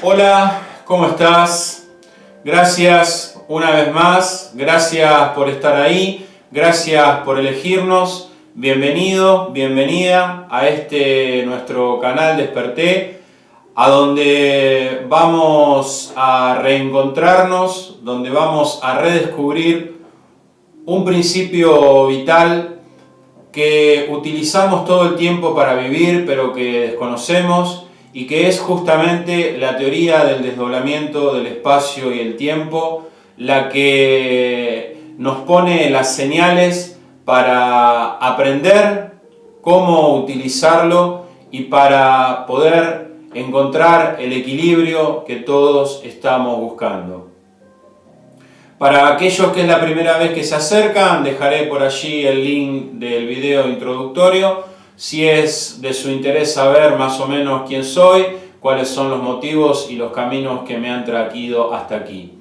Hola, ¿cómo estás? Gracias una vez más, gracias por estar ahí, gracias por elegirnos. Bienvenido, bienvenida a nuestro canal Desperté, a donde vamos a reencontrarnos, donde vamos a redescubrir un principio vital que utilizamos todo el tiempo para vivir, pero que desconocemos, y que es justamente la teoría del desdoblamiento del espacio y el tiempo, la que nos pone las señales para aprender cómo utilizarlo y para poder encontrar el equilibrio que todos estamos buscando. Para aquellos que es la primera vez que se acercan, dejaré por allí el link del video introductorio. Si es de su interés saber más o menos quién soy, cuáles son los motivos y los caminos que me han traído hasta aquí.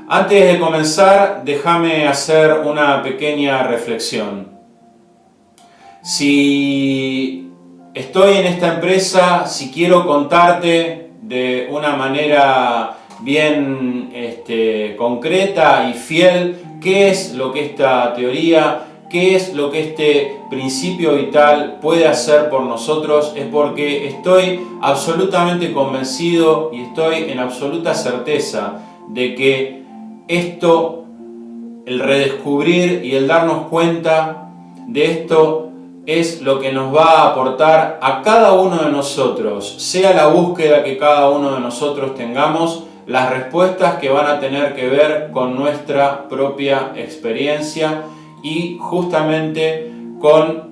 Antes de comenzar, déjame hacer una pequeña reflexión. Si estoy en esta empresa, si quiero contarte de una manera bien concreta y fiel qué es lo que esta teoría, qué es lo que este principio vital puede hacer por nosotros, es porque estoy absolutamente convencido y estoy en absoluta certeza de que esto, el redescubrir y el darnos cuenta de esto, es lo que nos va a aportar a cada uno de nosotros, sea la búsqueda que cada uno de nosotros tengamos, las respuestas que van a tener que ver con nuestra propia experiencia y justamente con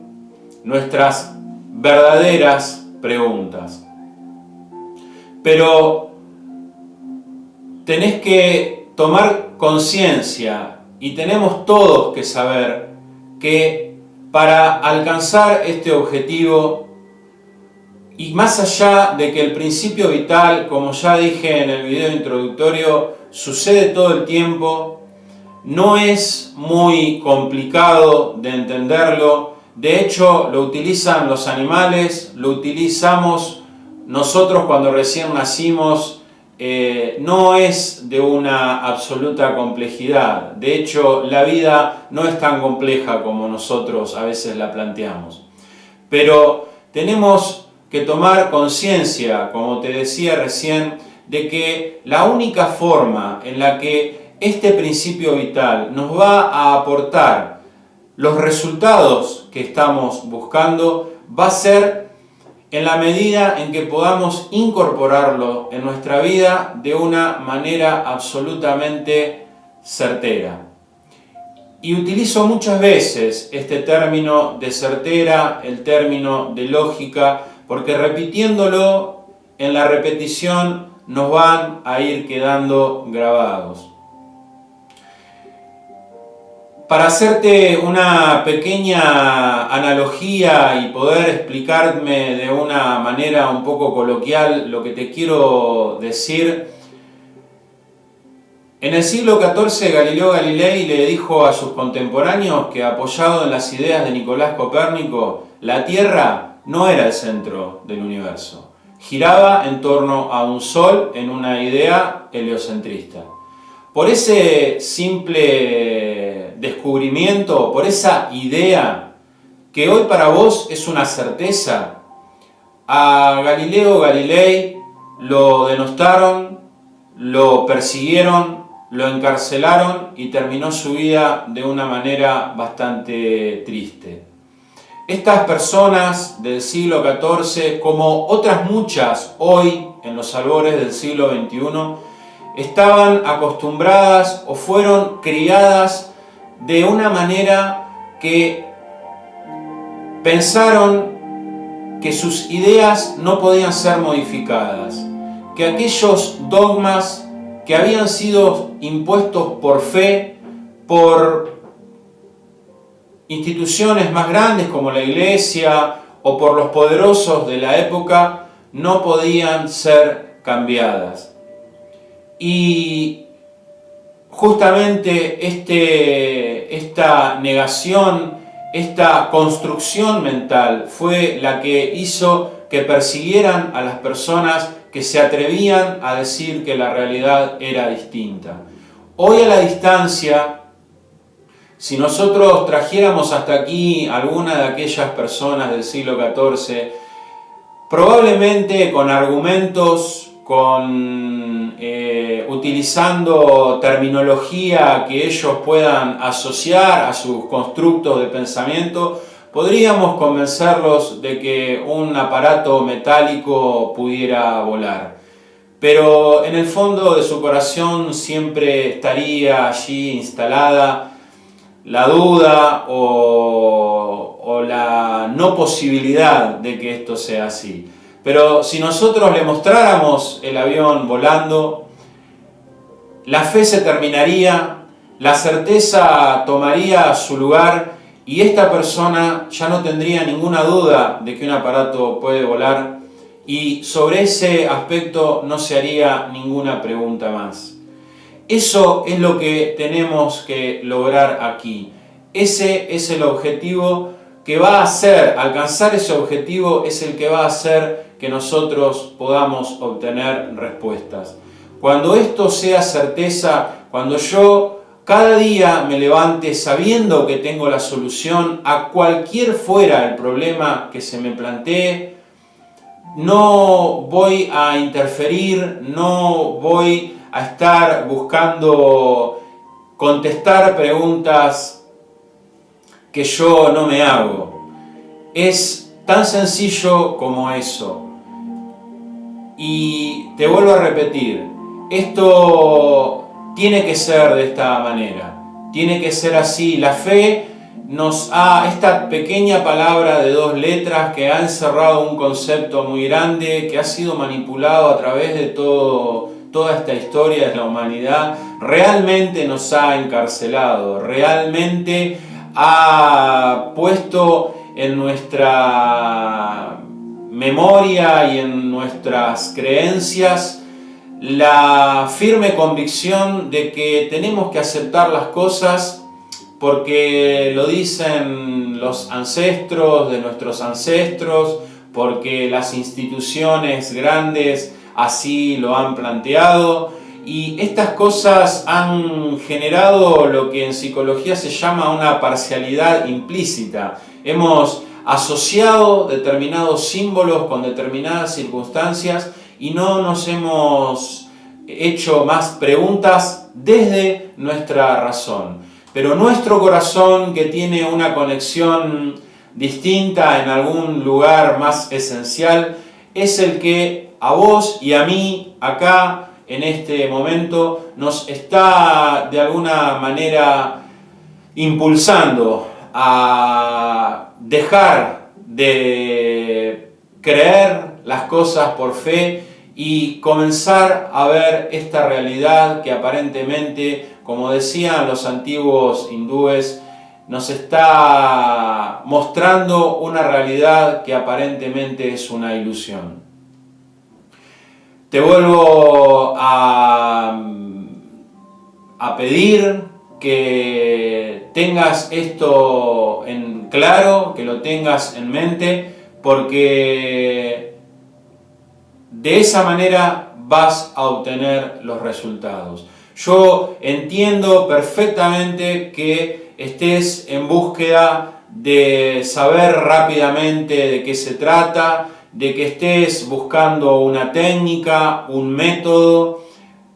nuestras verdaderas preguntas. Pero tenés que tomar conciencia y tenemos todos que saber que para alcanzar este objetivo, y más allá de que el principio vital, como ya dije en el video introductorio, sucede todo el tiempo, no es muy complicado de entenderlo. De hecho, lo utilizan los animales, lo utilizamos nosotros cuando recién nacimos. No es de una absoluta complejidad. De hecho, la vida no es tan compleja como nosotros a veces la planteamos. Pero tenemos que tomar conciencia, como te decía recién, de que la única forma en la que este principio vital nos va a aportar los resultados que estamos buscando va a ser en la medida en que podamos incorporarlo en nuestra vida de una manera absolutamente certera. Y utilizo muchas veces este término de certera, el término de lógica, porque repitiéndolo en la repetición nos van a ir quedando grabados. Para hacerte una pequeña analogía y poder explicarme de una manera un poco coloquial lo que te quiero decir, en el siglo XIV Galileo Galilei le dijo a sus contemporáneos que, apoyado en las ideas de Nicolás Copérnico, la Tierra no era el centro del universo, giraba en torno a un sol en una idea heliocentrista. Por ese simple descubrimiento, por esa idea que hoy para vos es una certeza, a Galileo Galilei lo denostaron, lo persiguieron, lo encarcelaron y terminó su vida de una manera bastante triste. Estas personas del siglo XIV, como otras muchas hoy en los albores del siglo XXI, estaban acostumbradas o fueron criadas de una manera que pensaron que sus ideas no podían ser modificadas, que aquellos dogmas que habían sido impuestos por fe, por instituciones más grandes como la Iglesia o por los poderosos de la época, no podían ser cambiadas. Y justamente esta negación, esta construcción mental fue la que hizo que persiguieran a las personas que se atrevían a decir que la realidad era distinta. Hoy a la distancia, si nosotros trajéramos hasta aquí alguna de aquellas personas del siglo XIV, probablemente con argumentos, utilizando terminología que ellos puedan asociar a sus constructos de pensamiento, podríamos convencerlos de que un aparato metálico pudiera volar. Pero en el fondo de su corazón siempre estaría allí instalada la duda o la no posibilidad de que esto sea así. Pero si nosotros le mostráramos el avión volando, la fe se terminaría, la certeza tomaría su lugar y esta persona ya no tendría ninguna duda de que un aparato puede volar y sobre ese aspecto no se haría ninguna pregunta más. Eso es lo que tenemos que lograr aquí. Ese es el objetivo que va a hacer, alcanzar ese objetivo es el que va a hacer que nosotros podamos obtener respuestas. Cuando esto sea certeza, cuando yo cada día me levante sabiendo que tengo la solución a cualquier fuera el problema que se me plantee, no voy a interferir, no voy a estar buscando contestar preguntas que yo no me hago. Es tan sencillo como eso. Y te vuelvo a repetir, esto tiene que ser de esta manera, tiene que ser así. La fe esta pequeña palabra de 2 letras que ha encerrado un concepto muy grande, que ha sido manipulado a través de toda esta historia de la humanidad, realmente nos ha encarcelado, realmente ha puesto en nuestra memoria y en nuestras creencias la firme convicción de que tenemos que aceptar las cosas porque lo dicen los ancestros de nuestros ancestros, porque las instituciones grandes así lo han planteado, y estas cosas han generado lo que en psicología se llama una parcialidad implícita. Hemos asociado determinados símbolos con determinadas circunstancias y no nos hemos hecho más preguntas desde nuestra razón. Pero nuestro corazón, que tiene una conexión distinta en algún lugar más esencial, es el que a vos y a mí acá en este momento nos está de alguna manera impulsando a dejar de creer las cosas por fe y comenzar a ver esta realidad que aparentemente, como decían los antiguos hindúes, nos está mostrando una realidad que aparentemente es una ilusión. Te vuelvo a pedir que tengas esto en claro, que lo tengas en mente, porque de esa manera vas a obtener los resultados. Yo entiendo perfectamente que estés en búsqueda de saber rápidamente de qué se trata, de que estés buscando una técnica, un método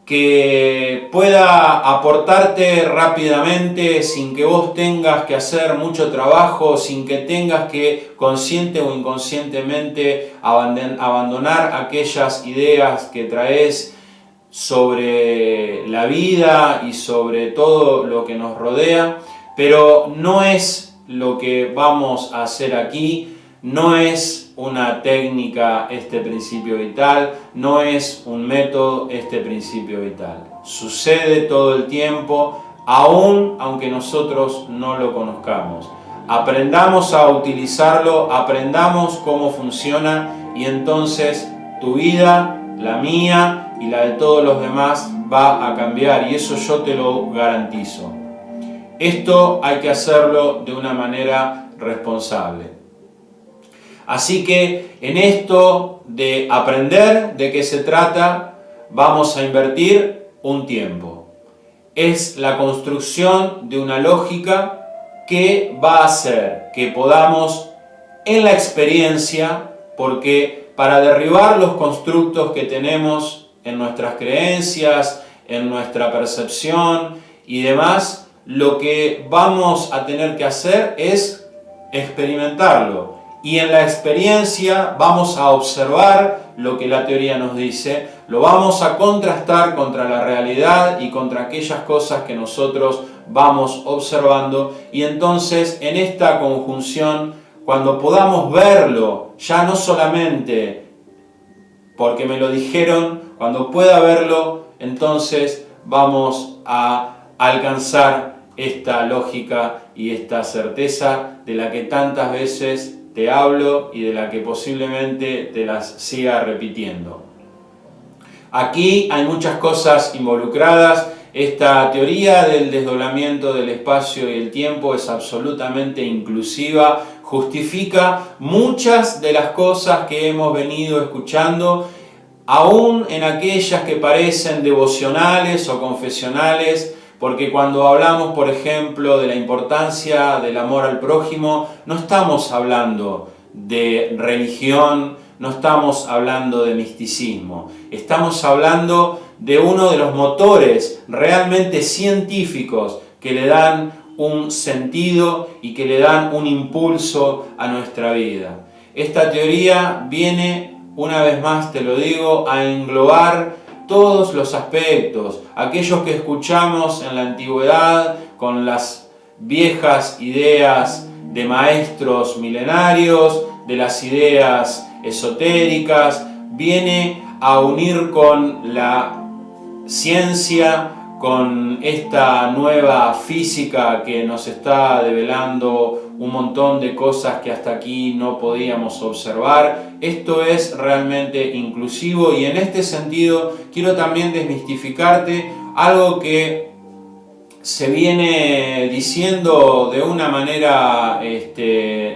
que pueda aportarte rápidamente sin que vos tengas que hacer mucho trabajo, sin que tengas que consciente o inconscientemente abandonar aquellas ideas que traes sobre la vida y sobre todo lo que nos rodea, pero no es lo que vamos a hacer aquí, no es una técnica este principio vital, no es un método este principio vital. Sucede todo el tiempo, aunque nosotros no lo conozcamos. Aprendamos a utilizarlo, aprendamos cómo funciona y entonces tu vida, la mía y la de todos los demás va a cambiar y eso yo te lo garantizo. Esto hay que hacerlo de una manera responsable. Así que en esto de aprender de qué se trata, vamos a invertir un tiempo. Es la construcción de una lógica que va a hacer que podamos, en la experiencia, porque para derribar los constructos que tenemos en nuestras creencias, en nuestra percepción y demás, lo que vamos a tener que hacer es experimentarlo. Y en la experiencia vamos a observar lo que la teoría nos dice, lo vamos a contrastar contra la realidad y contra aquellas cosas que nosotros vamos observando, y entonces en esta conjunción, cuando podamos verlo, ya no solamente porque me lo dijeron, cuando pueda verlo, entonces vamos a alcanzar esta lógica y esta certeza de la que tantas veces te hablo y de la que posiblemente te las siga repitiendo. Aquí hay muchas cosas involucradas. Esta teoría del desdoblamiento del espacio y el tiempo es absolutamente inclusiva, justifica muchas de las cosas que hemos venido escuchando, aún en aquellas que parecen devocionales o confesionales, porque cuando hablamos, por ejemplo, de la importancia del amor al prójimo, no estamos hablando de religión, no estamos hablando de misticismo, estamos hablando de uno de los motores realmente científicos que le dan un sentido y que le dan un impulso a nuestra vida. Esta teoría viene, una vez más te lo digo, a englobar todos los aspectos, aquellos que escuchamos en la antigüedad con las viejas ideas de maestros milenarios, de las ideas esotéricas, viene a unir con la ciencia, con esta nueva física que nos está develando un montón de cosas que hasta aquí no podíamos observar. Esto es realmente inclusivo, y en este sentido quiero también desmistificarte algo que se viene diciendo de una manera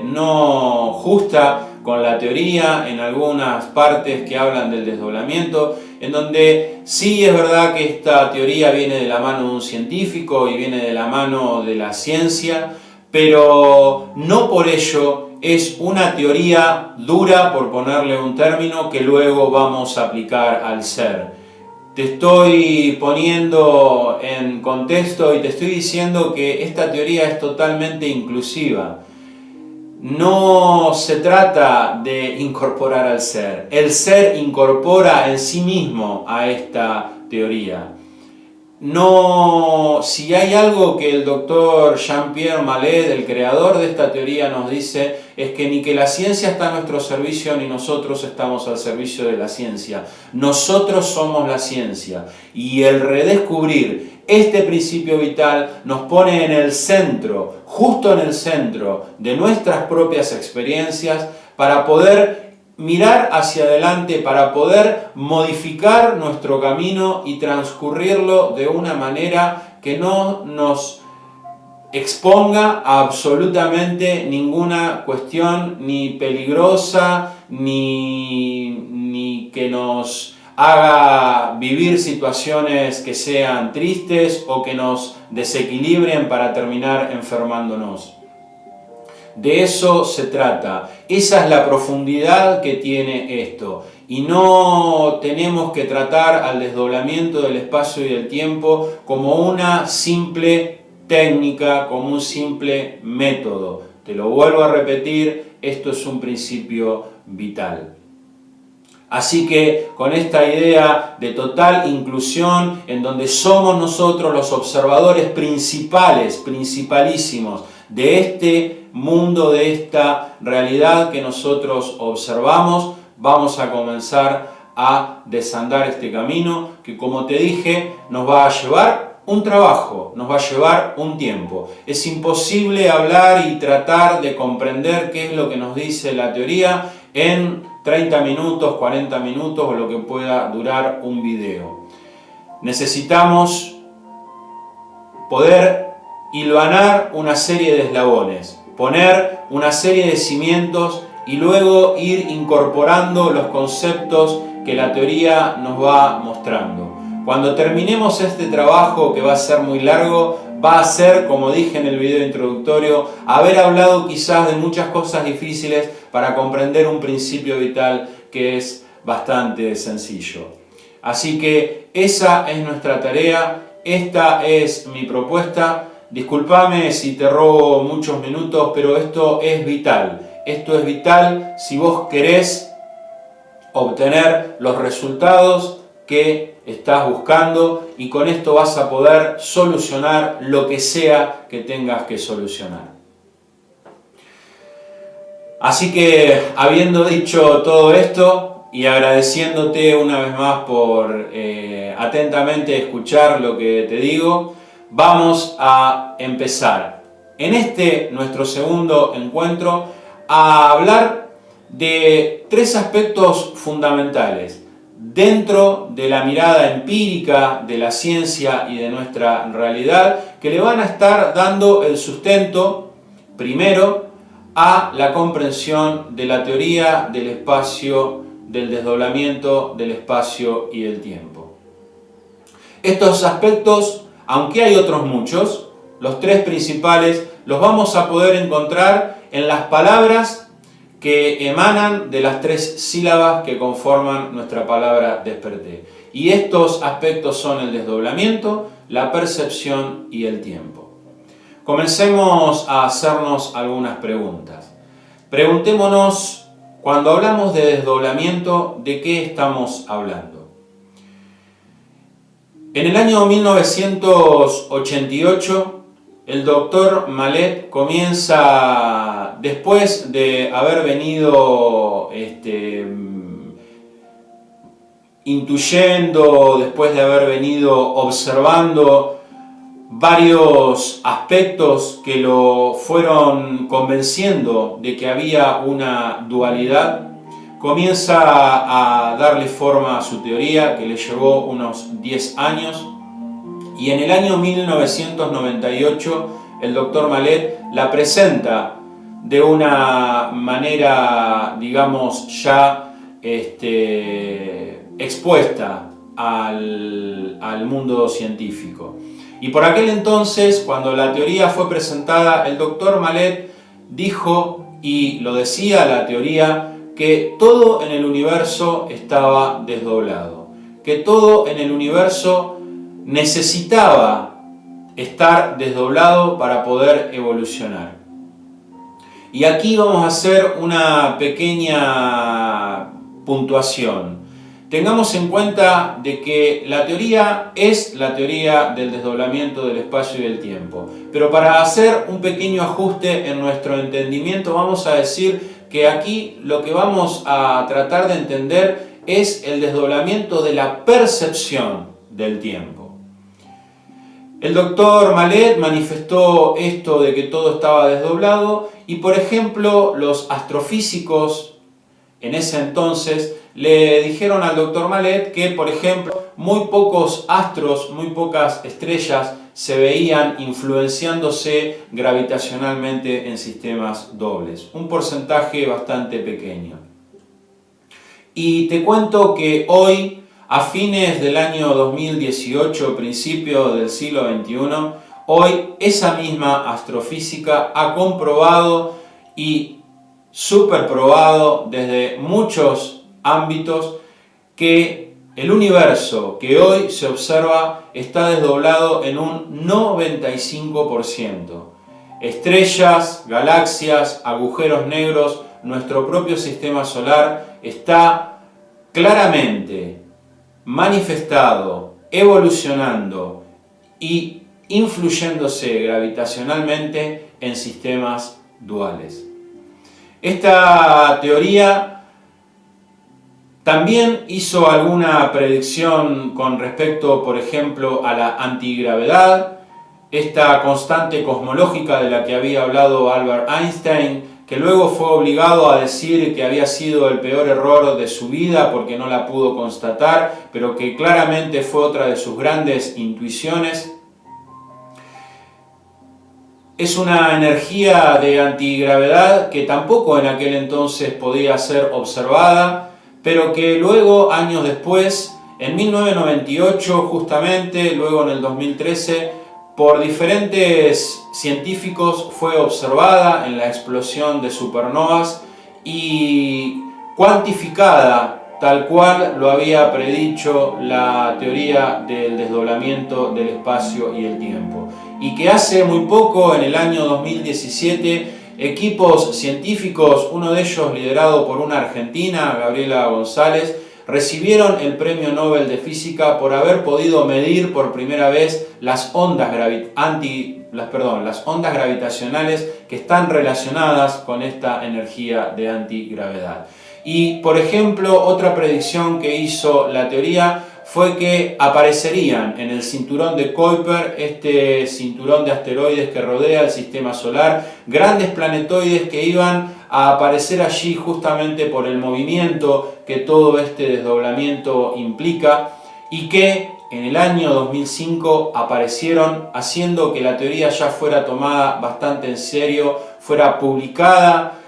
no justa con la teoría en algunas partes que hablan del desdoblamiento, en donde sí es verdad que esta teoría viene de la mano de un científico y viene de la mano de la ciencia, pero no por ello es una teoría dura, por ponerle un término, que luego vamos a aplicar al ser. Te estoy poniendo en contexto y te estoy diciendo que esta teoría es totalmente inclusiva. No se trata de incorporar al ser. El ser incorpora en sí mismo a esta teoría. No, si hay algo que el doctor Jean-Pierre Mallet, el creador de esta teoría, nos dice, es que ni que la ciencia está a nuestro servicio ni nosotros estamos al servicio de la ciencia. Nosotros somos la ciencia, y el redescubrir este principio vital nos pone en el centro, justo en el centro de nuestras propias experiencias, para poder mirar hacia adelante, para poder modificar nuestro camino y transcurrirlo de una manera que no nos exponga a absolutamente ninguna cuestión ni peligrosa, ni que nos haga vivir situaciones que sean tristes o que nos desequilibren para terminar enfermándonos. De eso se trata. Esa es la profundidad que tiene esto. Y no tenemos que tratar al desdoblamiento del espacio y del tiempo como una simple técnica, como un simple método. Te lo vuelvo a repetir, esto es un principio vital. Así que con esta idea de total inclusión, en donde somos nosotros los observadores principalísimos de este mundo, de esta realidad que nosotros observamos, vamos a comenzar a desandar este camino que, como te dije, nos va a llevar un trabajo, nos va a llevar un tiempo. Es imposible hablar y tratar de comprender qué es lo que nos dice la teoría en 30 minutos, 40 minutos o lo que pueda durar un video. Necesitamos poder hilvanar una serie de eslabones, poner una serie de cimientos y luego ir incorporando los conceptos que la teoría nos va mostrando. Cuando terminemos este trabajo, que va a ser muy largo, va a ser, como dije en el video introductorio, haber hablado quizás de muchas cosas difíciles para comprender un principio vital que es bastante sencillo. Así que esa es nuestra tarea, esta es mi propuesta. Discúlpame si te robo muchos minutos, pero esto es vital. Esto es vital si vos querés obtener los resultados que estás buscando, y con esto vas a poder solucionar lo que sea que tengas que solucionar. Así que, habiendo dicho todo esto y agradeciéndote una vez más por atentamente escuchar lo que te digo, vamos a empezar en este nuestro segundo encuentro a hablar de tres aspectos fundamentales dentro de la mirada empírica de la ciencia y de nuestra realidad, que le van a estar dando el sustento, primero, a la comprensión de la teoría del espacio, del desdoblamiento del espacio y del tiempo. Estos aspectos, aunque hay otros muchos, los tres principales los vamos a poder encontrar en las palabras que emanan de las tres sílabas que conforman nuestra palabra desperté. Y estos aspectos son el desdoblamiento, la percepción y el tiempo. Comencemos a hacernos algunas preguntas. Preguntémonos, cuando hablamos de desdoblamiento, ¿de qué estamos hablando? En el año 1988, el doctor Mallet comienza, después de haber venido intuyendo, después de haber venido observando varios aspectos que lo fueron convenciendo de que había una dualidad, comienza a darle forma a su teoría, que le llevó unos 10 años. Y en el año 1998 el doctor Mallet la presenta de una manera, digamos, ya expuesta al mundo científico. Y por aquel entonces, cuando la teoría fue presentada, el doctor Mallet dijo, y lo decía la teoría, que todo en el universo estaba desdoblado, que todo en el universo necesitaba estar desdoblado para poder evolucionar. Y aquí vamos a hacer una pequeña puntuación. Tengamos en cuenta de que la teoría es la teoría del desdoblamiento del espacio y del tiempo. Pero para hacer un pequeño ajuste en nuestro entendimiento, vamos a decir que aquí lo que vamos a tratar de entender es el desdoblamiento de la percepción del tiempo. El doctor Mallet manifestó esto de que todo estaba desdoblado y, por ejemplo, los astrofísicos en ese entonces le dijeron al doctor Mallet que, por ejemplo, muy pocos astros, muy pocas estrellas se veían influenciándose gravitacionalmente en sistemas dobles, un porcentaje bastante pequeño. Y te cuento que hoy, a fines del año 2018, principio del siglo XXI, hoy esa misma astrofísica ha comprobado y superprobado desde muchos ámbitos que el universo que hoy se observa está desdoblado en un 95%. Estrellas, galaxias, agujeros negros, nuestro propio sistema solar está claramente manifestado, evolucionando y influyéndose gravitacionalmente en sistemas duales. Esta teoría también hizo alguna predicción con respecto, por ejemplo, a la antigravedad, esta constante cosmológica de la que había hablado Albert Einstein, que luego fue obligado a decir que había sido el peor error de su vida porque no la pudo constatar, pero que claramente fue otra de sus grandes intuiciones. Es una energía de antigravedad que tampoco en aquel entonces podía ser observada, pero que luego, años después, en 1998 justamente, luego en el 2013, por diferentes científicos fue observada en la explosión de supernovas y cuantificada tal cual lo había predicho la teoría del desdoblamiento del espacio y el tiempo. Y que hace muy poco, en el año 2017, equipos científicos, uno de ellos liderado por una argentina, Gabriela González, recibieron el Premio Nobel de Física por haber podido medir por primera vez las ondas gravitacionales que están relacionadas con esta energía de antigravedad. Y, por ejemplo, otra predicción que hizo la teoría fue que aparecerían en el cinturón de Kuiper, este cinturón de asteroides que rodea el sistema solar, grandes planetoides que iban a aparecer allí justamente por el movimiento que todo este desdoblamiento implica y que en el año 2005 aparecieron, haciendo que la teoría ya fuera tomada bastante en serio, fuera publicada,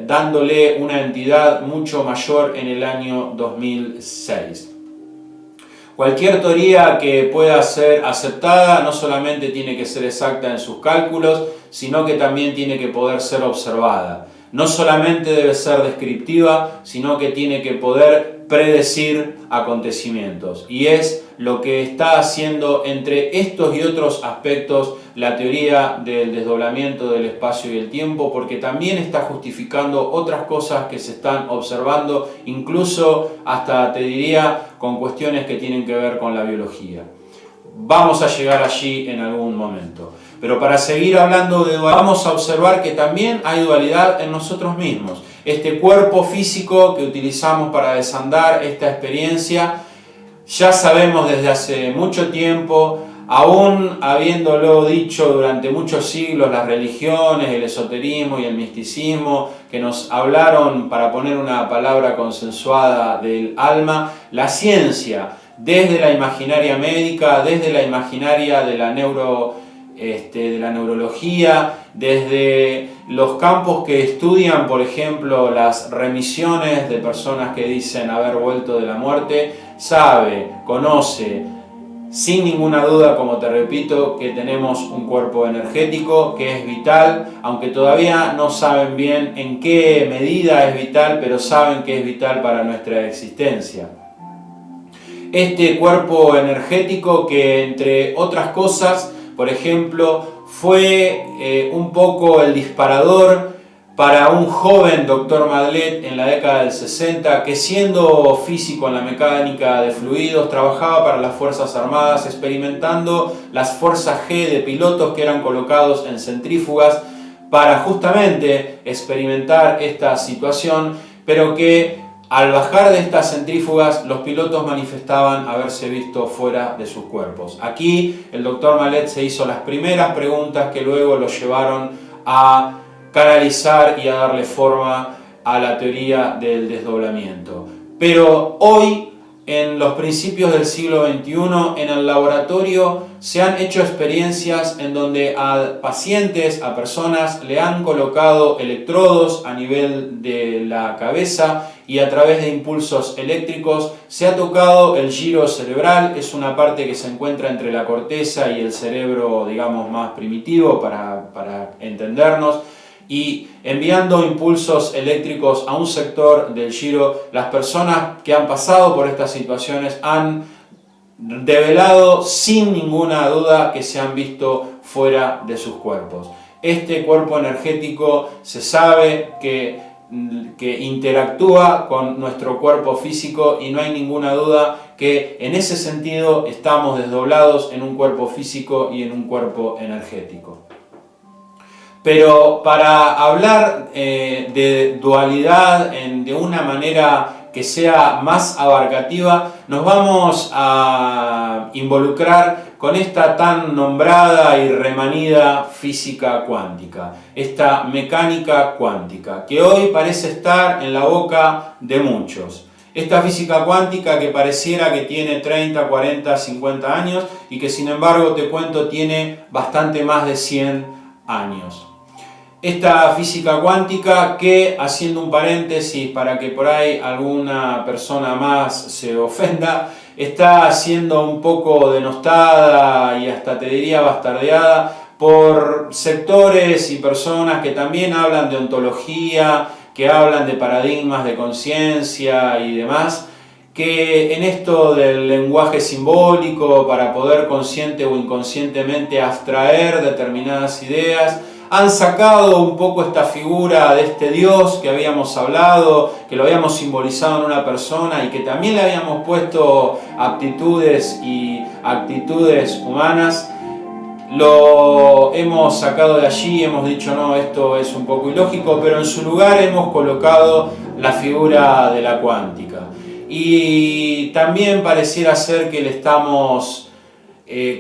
dándole una entidad mucho mayor en el año 2006. Cualquier teoría que pueda ser aceptada no solamente tiene que ser exacta en sus cálculos, sino que también tiene que poder ser observada. No solamente debe ser descriptiva, sino que tiene que poder predecir acontecimientos. Y es lo que está haciendo entre estos y otros aspectos la teoría del desdoblamiento del espacio y el tiempo, porque también está justificando otras cosas que se están observando, incluso hasta te diría con cuestiones que tienen que ver con la biología. Vamos a llegar allí en algún momento. Pero para seguir hablando de dualidad, vamos a observar que también hay dualidad en nosotros mismos. Este cuerpo físico que utilizamos para desandar esta experiencia, ya sabemos desde hace mucho tiempo, aún habiéndolo dicho durante muchos siglos las religiones, el esoterismo y el misticismo, que nos hablaron, para poner una palabra consensuada, del alma, la ciencia, desde la imaginaria médica, desde la imaginaria de la neurología, desde los campos que estudian, por ejemplo, las remisiones de personas que dicen haber vuelto de la muerte, sabe, conoce, sin ninguna duda, como te repito, que tenemos un cuerpo energético que es vital, aunque todavía no saben bien en qué medida es vital, pero saben que es vital para nuestra existencia. Este cuerpo energético que, entre otras cosas, por ejemplo, fue un poco el disparador para un joven doctor Madlet en la década del 60 que, siendo físico en la mecánica de fluidos, trabajaba para las Fuerzas Armadas experimentando las fuerzas G de pilotos que eran colocados en centrífugas para justamente experimentar esta situación, pero que al bajar de estas centrífugas, los pilotos manifestaban haberse visto fuera de sus cuerpos. Aquí el doctor Madlet se hizo las primeras preguntas que luego lo llevaron a canalizar y a darle forma a la teoría del desdoblamiento. Pero hoy, en los principios del siglo XXI, en el laboratorio se han hecho experiencias en donde a pacientes, a personas, le han colocado electrodos a nivel de la cabeza y a través de impulsos eléctricos se ha tocado el giro cerebral. Es una parte que se encuentra entre la corteza y el cerebro, digamos, más primitivo para entendernos. Y enviando impulsos eléctricos a un sector del giro, las personas que han pasado por estas situaciones han develado sin ninguna duda que se han visto fuera de sus cuerpos. Este cuerpo energético se sabe que interactúa con nuestro cuerpo físico y no hay ninguna duda que en ese sentido estamos desdoblados en un cuerpo físico y en un cuerpo energético. Pero para hablar de dualidad de una manera que sea más abarcativa, nos vamos a involucrar con esta tan nombrada y remanida física cuántica, esta mecánica cuántica, que hoy parece estar en la boca de muchos. Esta física cuántica que pareciera que tiene 30, 40, 50 años y que sin embargo, te cuento, tiene bastante más de 100 años. Esta física cuántica que, haciendo un paréntesis para que por ahí alguna persona más se ofenda, está siendo un poco denostada y hasta te diría bastardeada por sectores y personas que también hablan de ontología, que hablan de paradigmas de conciencia y demás, que en esto del lenguaje simbólico para poder consciente o inconscientemente abstraer determinadas ideas, han sacado un poco esta figura de este Dios que habíamos hablado, que lo habíamos simbolizado en una persona y que también le habíamos puesto aptitudes y actitudes humanas. Lo hemos sacado de allí, hemos dicho no, esto es un poco ilógico, pero en su lugar hemos colocado la figura de la cuántica. Y también pareciera ser que le estamos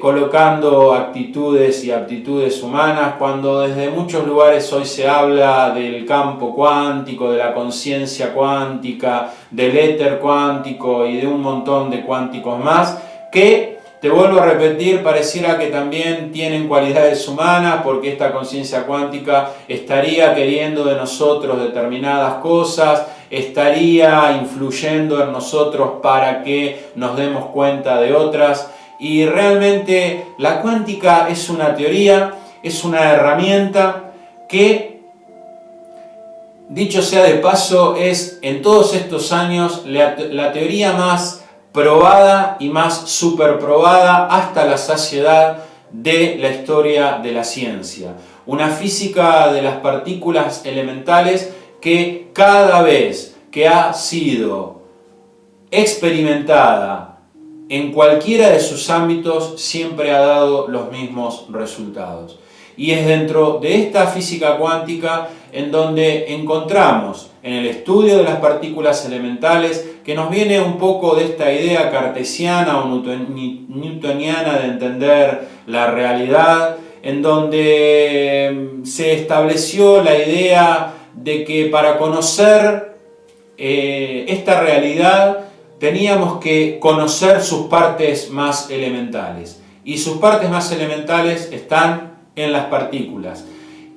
colocando actitudes y aptitudes humanas, cuando desde muchos lugares hoy se habla del campo cuántico, de la conciencia cuántica, del éter cuántico y de un montón de cuánticos más, que, te vuelvo a repetir, pareciera que también tienen cualidades humanas, porque esta conciencia cuántica estaría queriendo de nosotros determinadas cosas, estaría influyendo en nosotros para que nos demos cuenta de otras. Y realmente la cuántica es una teoría, es una herramienta que, dicho sea de paso, es en todos estos años la teoría más probada y más superprobada hasta la saciedad de la historia de la ciencia. Una física de las partículas elementales que cada vez que ha sido experimentada en cualquiera de sus ámbitos siempre ha dado los mismos resultados. Y es dentro de esta física cuántica en donde encontramos en el estudio de las partículas elementales, que nos viene un poco de esta idea cartesiana o newtoniana de entender la realidad, en donde se estableció la idea de que para conocer esta realidad teníamos que conocer sus partes más elementales. Y sus partes más elementales están en las partículas.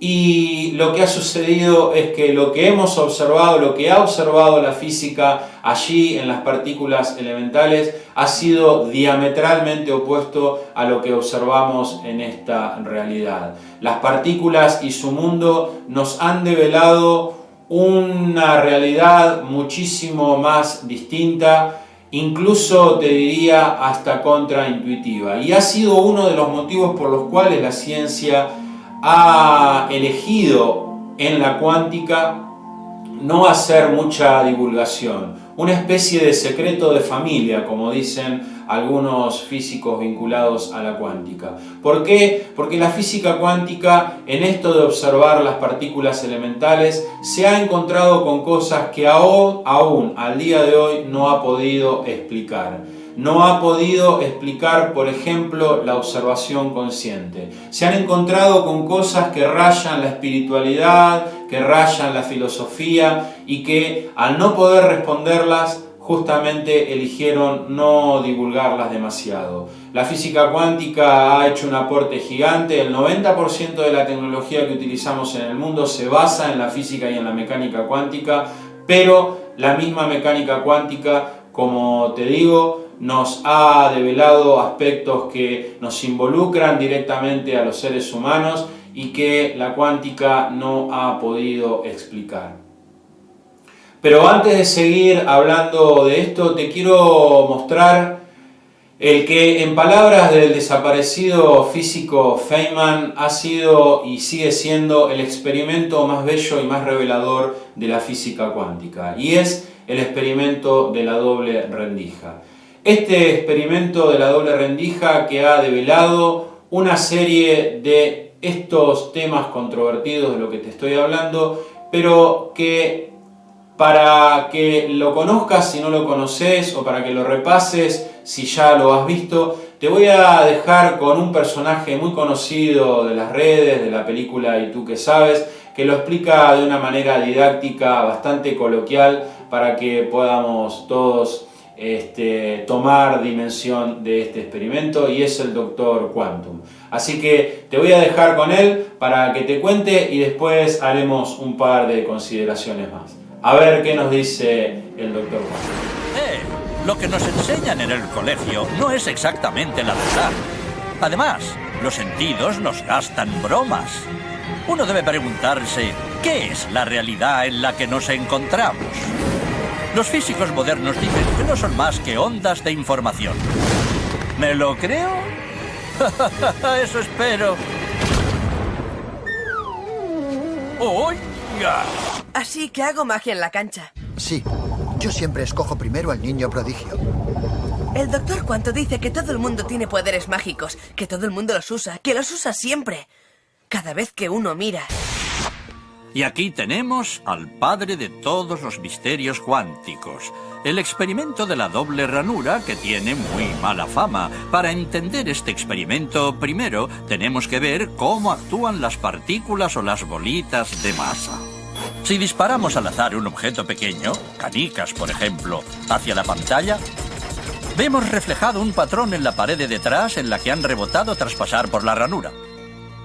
Y lo que ha sucedido es que lo que hemos observado, lo que ha observado la física allí en las partículas elementales, ha sido diametralmente opuesto a lo que observamos en esta realidad. Las partículas y su mundo nos han develado una realidad muchísimo más distinta, incluso te diría hasta contraintuitiva. Y ha sido uno de los motivos por los cuales la ciencia ha elegido en la cuántica no hacer mucha divulgación, una especie de secreto de familia, como dicen algunos físicos vinculados a la cuántica. ¿Por qué? Porque la física cuántica, en esto de observar las partículas elementales, se ha encontrado con cosas que aún al día de hoy no ha podido explicar. No ha podido explicar, por ejemplo, la observación consciente. Se han encontrado con cosas que rayan la espiritualidad, que rayan la filosofía y que al no poder responderlas, justamente eligieron no divulgarlas demasiado. La física cuántica ha hecho un aporte gigante. El 90% de la tecnología que utilizamos en el mundo se basa en la física y en la mecánica cuántica, pero la misma mecánica cuántica, como te digo, nos ha develado aspectos que nos involucran directamente a los seres humanos y que la cuántica no ha podido explicar. Pero antes de seguir hablando de esto, te quiero mostrar el que, en palabras del desaparecido físico Feynman, ha sido y sigue siendo el experimento más bello y más revelador de la física cuántica, y es el experimento de la doble rendija. Este experimento de la doble rendija que ha develado una serie de estos temas controvertidos de lo que te estoy hablando, pero que para que lo conozcas si no lo conoces o para que lo repases si ya lo has visto, te voy a dejar con un personaje muy conocido de las redes, de la película Y tú qué sabes, que lo explica de una manera didáctica bastante coloquial para que podamos todos tomar dimensión de este experimento, y es el doctor Quantum. Así que te voy a dejar con él para que te cuente y después haremos un par de consideraciones más. A ver qué nos dice el doctor Quantum. Lo que nos enseñan en el colegio no es exactamente la verdad. Además, los sentidos nos gastan bromas. Uno debe preguntarse, ¿qué es la realidad en la que nos encontramos? Los físicos modernos dicen que no son más que ondas de información. ¿Me lo creo? Eso espero. ¡Oiga! Así que hago magia en la cancha. Sí, yo siempre escojo primero al niño prodigio. El doctor Quantum dice que todo el mundo tiene poderes mágicos, que todo el mundo los usa, que los usa siempre. Cada vez que uno mira. Y aquí tenemos al padre de todos los misterios cuánticos, el experimento de la doble ranura, que tiene muy mala fama. Para entender este experimento, primero tenemos que ver cómo actúan las partículas o las bolitas de masa. Si disparamos al azar un objeto pequeño, canicas por ejemplo, hacia la pantalla, vemos reflejado un patrón en la pared de detrás en la que han rebotado tras pasar por la ranura.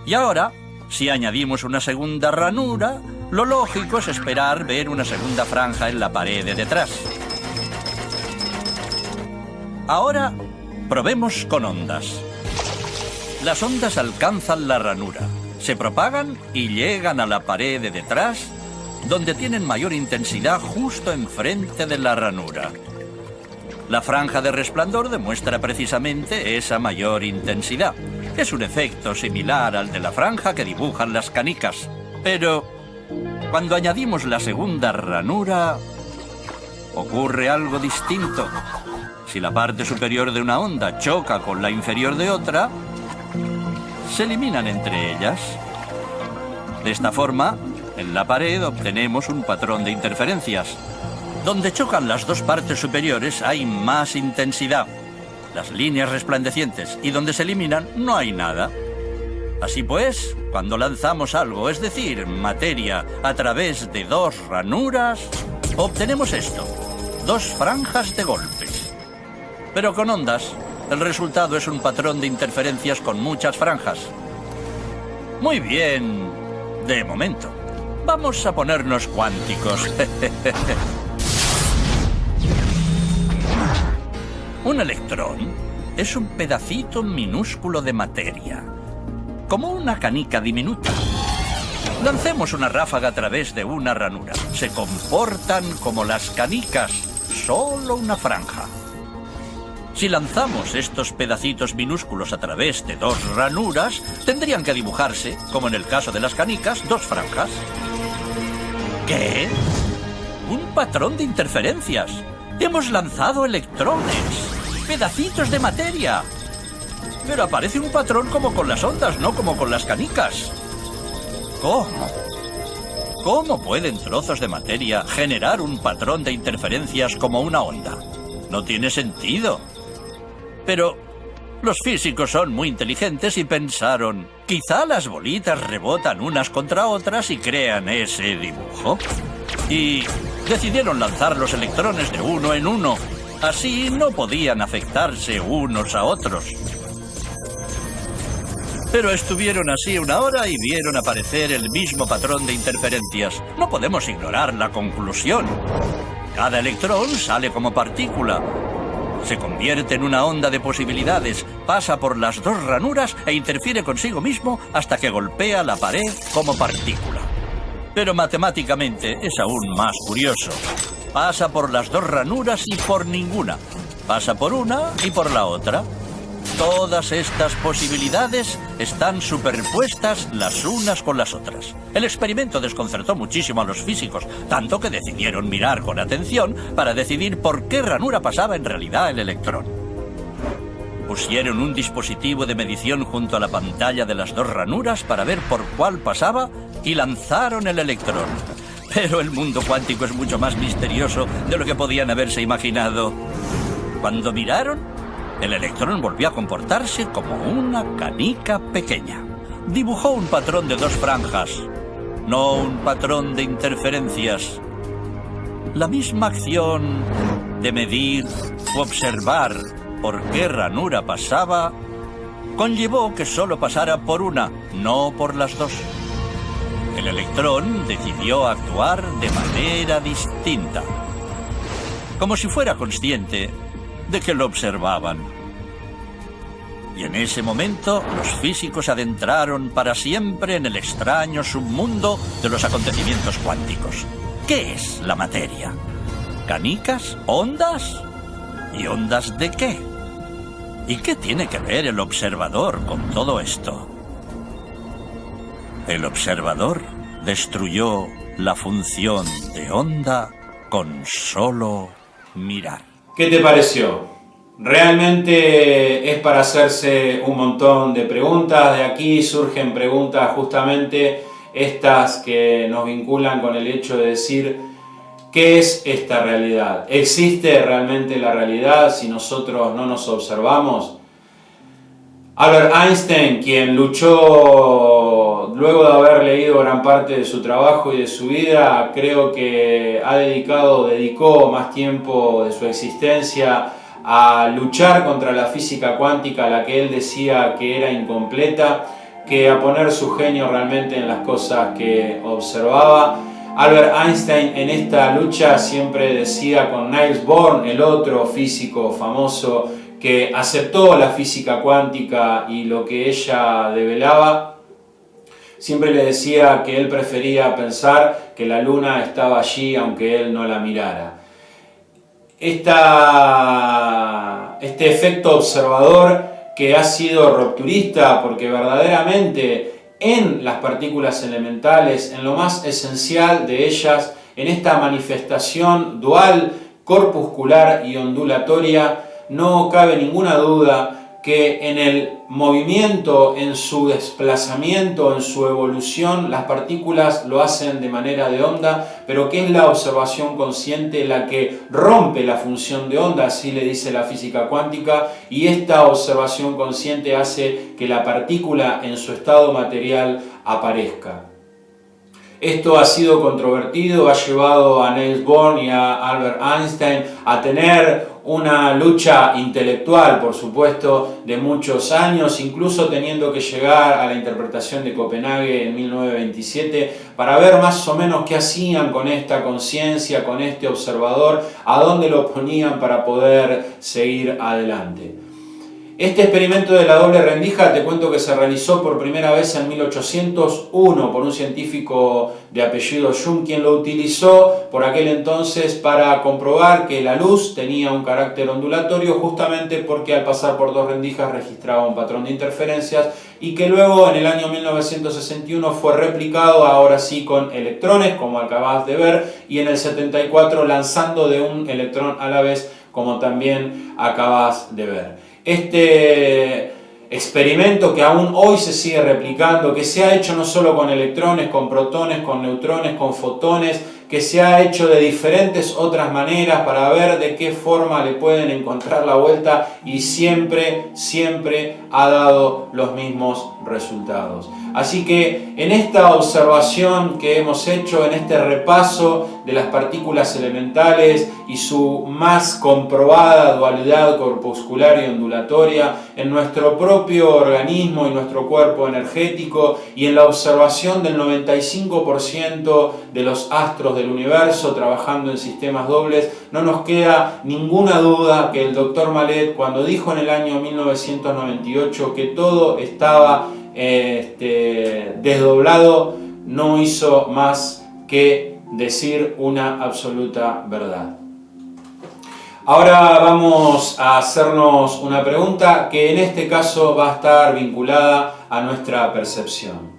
Y ahora, si añadimos una segunda ranura, lo lógico es esperar ver una segunda franja en la pared de detrás. Ahora, probemos con ondas. Las ondas alcanzan la ranura, se propagan y llegan a la pared de detrás, donde tienen mayor intensidad justo enfrente de la ranura. La franja de resplandor demuestra precisamente esa mayor intensidad. Es un efecto similar al de la franja que dibujan las canicas. Pero cuando añadimos la segunda ranura, ocurre algo distinto. Si la parte superior de una onda choca con la inferior de otra, se eliminan entre ellas. De esta forma, en la pared obtenemos un patrón de interferencias. Donde chocan las dos partes superiores hay más intensidad, las líneas resplandecientes, y donde se eliminan no hay nada. Así pues, cuando lanzamos algo, es decir, materia, a través de dos ranuras, obtenemos esto, dos franjas de golpes. Pero con ondas, el resultado es un patrón de interferencias con muchas franjas. Muy bien, de momento. Vamos a ponernos cuánticos. Un electrón es un pedacito minúsculo de materia, como una canica diminuta. Lancemos una ráfaga a través de una ranura. Se comportan como las canicas, solo una franja. Si lanzamos estos pedacitos minúsculos a través de dos ranuras, tendrían que dibujarse, como en el caso de las canicas, dos franjas. ¿Qué? Un patrón de interferencias. Hemos lanzado electrones, pedacitos de materia. Pero aparece un patrón como con las ondas, no como con las canicas. ¿Cómo? ¿Cómo pueden trozos de materia generar un patrón de interferencias como una onda? No tiene sentido. Pero los físicos son muy inteligentes y pensaron, quizá las bolitas rebotan unas contra otras y crean ese dibujo. Y decidieron lanzar los electrones de uno en uno. Así no podían afectarse unos a otros. Pero estuvieron así una hora y vieron aparecer el mismo patrón de interferencias. No podemos ignorar la conclusión. Cada electrón sale como partícula. Se convierte en una onda de posibilidades, pasa por las dos ranuras e interfiere consigo mismo hasta que golpea la pared como partícula. Pero matemáticamente es aún más curioso. Pasa por las dos ranuras y por ninguna. Pasa por una y por la otra. Todas estas posibilidades están superpuestas las unas con las otras. El experimento desconcertó muchísimo a los físicos, tanto que decidieron mirar con atención para decidir por qué ranura pasaba en realidad el electrón. Pusieron un dispositivo de medición junto a la pantalla de las dos ranuras para ver por cuál pasaba y lanzaron el electrón. Pero el mundo cuántico es mucho más misterioso de lo que podían haberse imaginado. Cuando miraron, el electrón volvió a comportarse como una canica pequeña. Dibujó un patrón de dos franjas, no un patrón de interferencias. La misma acción de medir u observar por qué ranura pasaba conllevó que solo pasara por una, no por las dos. El electrón decidió actuar de manera distinta, como si fuera consciente de que lo observaban. Y en ese momento los físicos adentraron para siempre en el extraño submundo de los acontecimientos cuánticos. ¿Qué es la materia? ¿Canicas? ¿Ondas? ¿Y ondas de qué? ¿Y qué tiene que ver el observador con todo esto? El observador destruyó la función de onda con solo mirar. ¿Qué te pareció? Realmente es para hacerse un montón de preguntas. De aquí surgen preguntas justamente estas que nos vinculan con el hecho de decir ¿qué es esta realidad? ¿Existe realmente la realidad si nosotros no nos observamos? Albert Einstein, quien luchó luego de haber leído gran parte de su trabajo y de su vida, creo que dedicó más tiempo de su existencia a luchar contra la física cuántica, la que él decía que era incompleta, que a poner su genio realmente en las cosas que observaba. Albert Einstein en esta lucha siempre decía con Niels Bohr, el otro físico famoso que aceptó la física cuántica y lo que ella develaba, siempre le decía que él prefería pensar que la luna estaba allí aunque él no la mirara. Este efecto observador que ha sido rupturista porque verdaderamente en las partículas elementales, en lo más esencial de ellas, en esta manifestación dual, corpuscular y ondulatoria, no cabe ninguna duda que en el movimiento, en su desplazamiento, en su evolución, las partículas lo hacen de manera de onda, pero que es la observación consciente la que rompe la función de onda, así le dice la física cuántica, y esta observación consciente hace que la partícula en su estado material aparezca. Esto ha sido controvertido, ha llevado a Niels Bohr y a Albert Einstein a tener una lucha intelectual, por supuesto, de muchos años, incluso teniendo que llegar a la interpretación de Copenhague en 1927 para ver más o menos qué hacían con esta conciencia, con este observador, a dónde lo ponían para poder seguir adelante. Este experimento de la doble rendija, te cuento que se realizó por primera vez en 1801 por un científico de apellido Jung, quien lo utilizó por aquel entonces para comprobar que la luz tenía un carácter ondulatorio, justamente porque al pasar por dos rendijas registraba un patrón de interferencias, y que luego en el año 1961 fue replicado, ahora sí con electrones, como acabas de ver, y en el 74 lanzando de un electrón a la vez, como también acabas de ver. Este experimento que aún hoy se sigue replicando, que se ha hecho no solo con electrones, con protones, con neutrones, con fotones, que se ha hecho de diferentes otras maneras para ver de qué forma le pueden encontrar la vuelta, y siempre ha dado los mismos resultados. Así que en esta observación que hemos hecho, en este repaso de las partículas elementales y su más comprobada dualidad corpuscular y ondulatoria, en nuestro propio organismo y nuestro cuerpo energético, y en la observación del 95% de los astros del universo trabajando en sistemas dobles, no nos queda ninguna duda que el Dr. Malet, cuando dijo en el año 1998 que todo estaba desdoblado, no hizo más que decir una absoluta verdad. Ahora vamos a hacernos una pregunta que en este caso va a estar vinculada a nuestra percepción.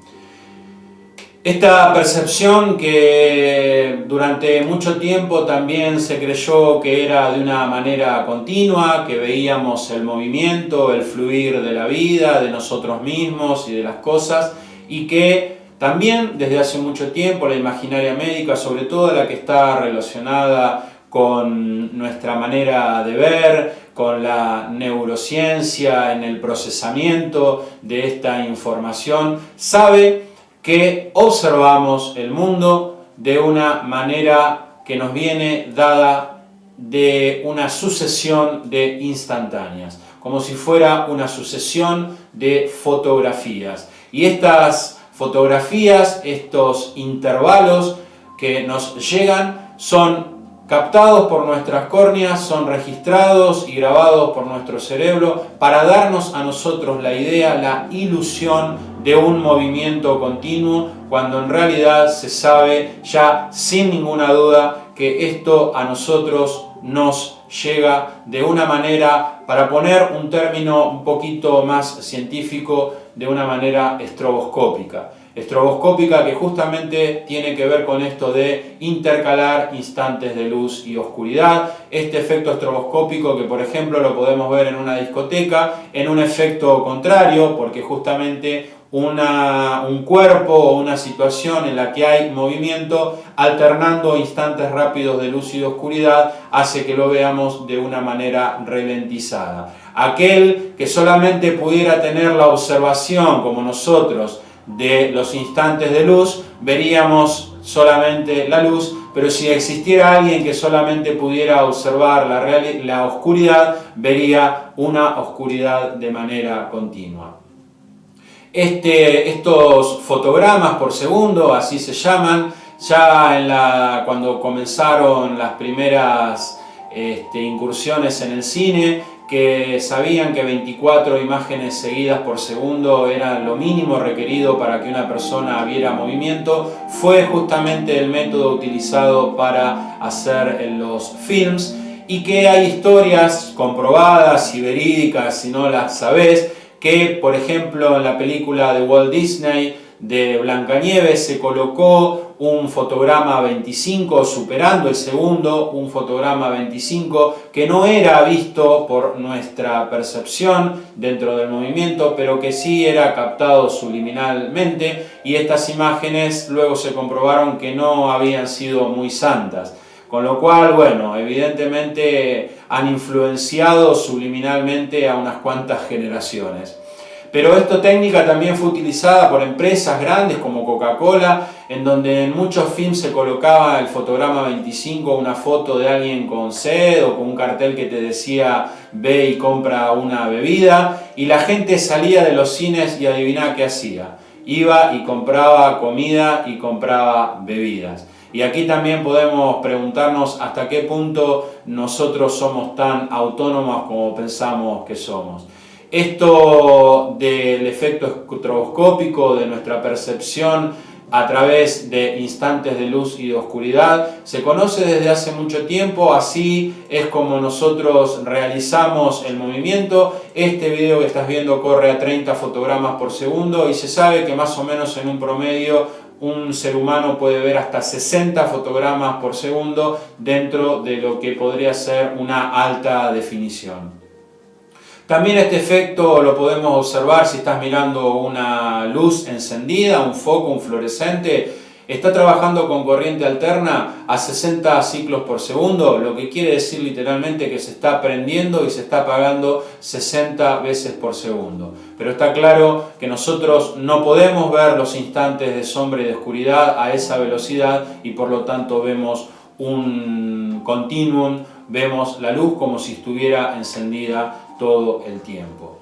Esta percepción que durante mucho tiempo también se creyó que era de una manera continua, que veíamos el movimiento, el fluir de la vida, de nosotros mismos y de las cosas, y que también desde hace mucho tiempo la imaginaria médica, sobre todo la que está relacionada con nuestra manera de ver, con la neurociencia en el procesamiento de esta información, sabe que observamos el mundo de una manera que nos viene dada de una sucesión de instantáneas, como si fuera una sucesión de fotografías. Y estas fotografías, estos intervalos que nos llegan, son captados por nuestras córneas, son registrados y grabados por nuestro cerebro para darnos a nosotros la idea, la ilusión de un movimiento continuo, cuando en realidad se sabe ya sin ninguna duda que esto a nosotros nos llega de una manera, para poner un término un poquito más científico, de una manera estroboscópica. Estroboscópica, que justamente tiene que ver con esto de intercalar instantes de luz y oscuridad. Este efecto estroboscópico que, por ejemplo, lo podemos ver en una discoteca, en un efecto contrario, porque justamente un cuerpo o una situación en la que hay movimiento alternando instantes rápidos de luz y de oscuridad hace que lo veamos de una manera ralentizada. Aquel que solamente pudiera tener la observación, como nosotros, de los instantes de luz, veríamos solamente la luz, pero si existiera alguien que solamente pudiera observar la oscuridad, vería una oscuridad de manera continua. Estos fotogramas por segundo, así se llaman, ya cuando comenzaron las primeras incursiones en el cine, que sabían que 24 imágenes seguidas por segundo era lo mínimo requerido para que una persona viera movimiento, fue justamente el método utilizado para hacer los films, y que hay historias comprobadas y verídicas, si no las sabés, que por ejemplo en la película de Walt Disney de Blancanieves se colocó un fotograma 25 superando el segundo, un fotograma 25 que no era visto por nuestra percepción dentro del movimiento, pero que sí era captado subliminalmente, y estas imágenes luego se comprobaron que no habían sido muy santas. Con lo cual, bueno, evidentemente han influenciado subliminalmente a unas cuantas generaciones. Pero esta técnica también fue utilizada por empresas grandes como Coca-Cola, en donde en muchos films se colocaba el fotograma 25, una foto de alguien con sed o con un cartel que te decía ve y compra una bebida, y la gente salía de los cines y adivinaba qué hacía. Iba y compraba comida y compraba bebidas. Y aquí también podemos preguntarnos hasta qué punto nosotros somos tan autónomos como pensamos que somos. Esto del efecto estroboscópico, de nuestra percepción a través de instantes de luz y de oscuridad, se conoce desde hace mucho tiempo. Así es como nosotros realizamos el movimiento. Este video que estás viendo corre a 30 fotogramas por segundo, y se sabe que más o menos en un promedio un ser humano puede ver hasta 60 fotogramas por segundo dentro de lo que podría ser una alta definición. También este efecto lo podemos observar si estás mirando una luz encendida, un foco, un fluorescente. Está trabajando con corriente alterna a 60 ciclos por segundo, lo que quiere decir literalmente que se está prendiendo y se está apagando 60 veces por segundo. Pero está claro que nosotros no podemos ver los instantes de sombra y de oscuridad a esa velocidad, y por lo tanto vemos un continuum, vemos la luz como si estuviera encendida todo el tiempo.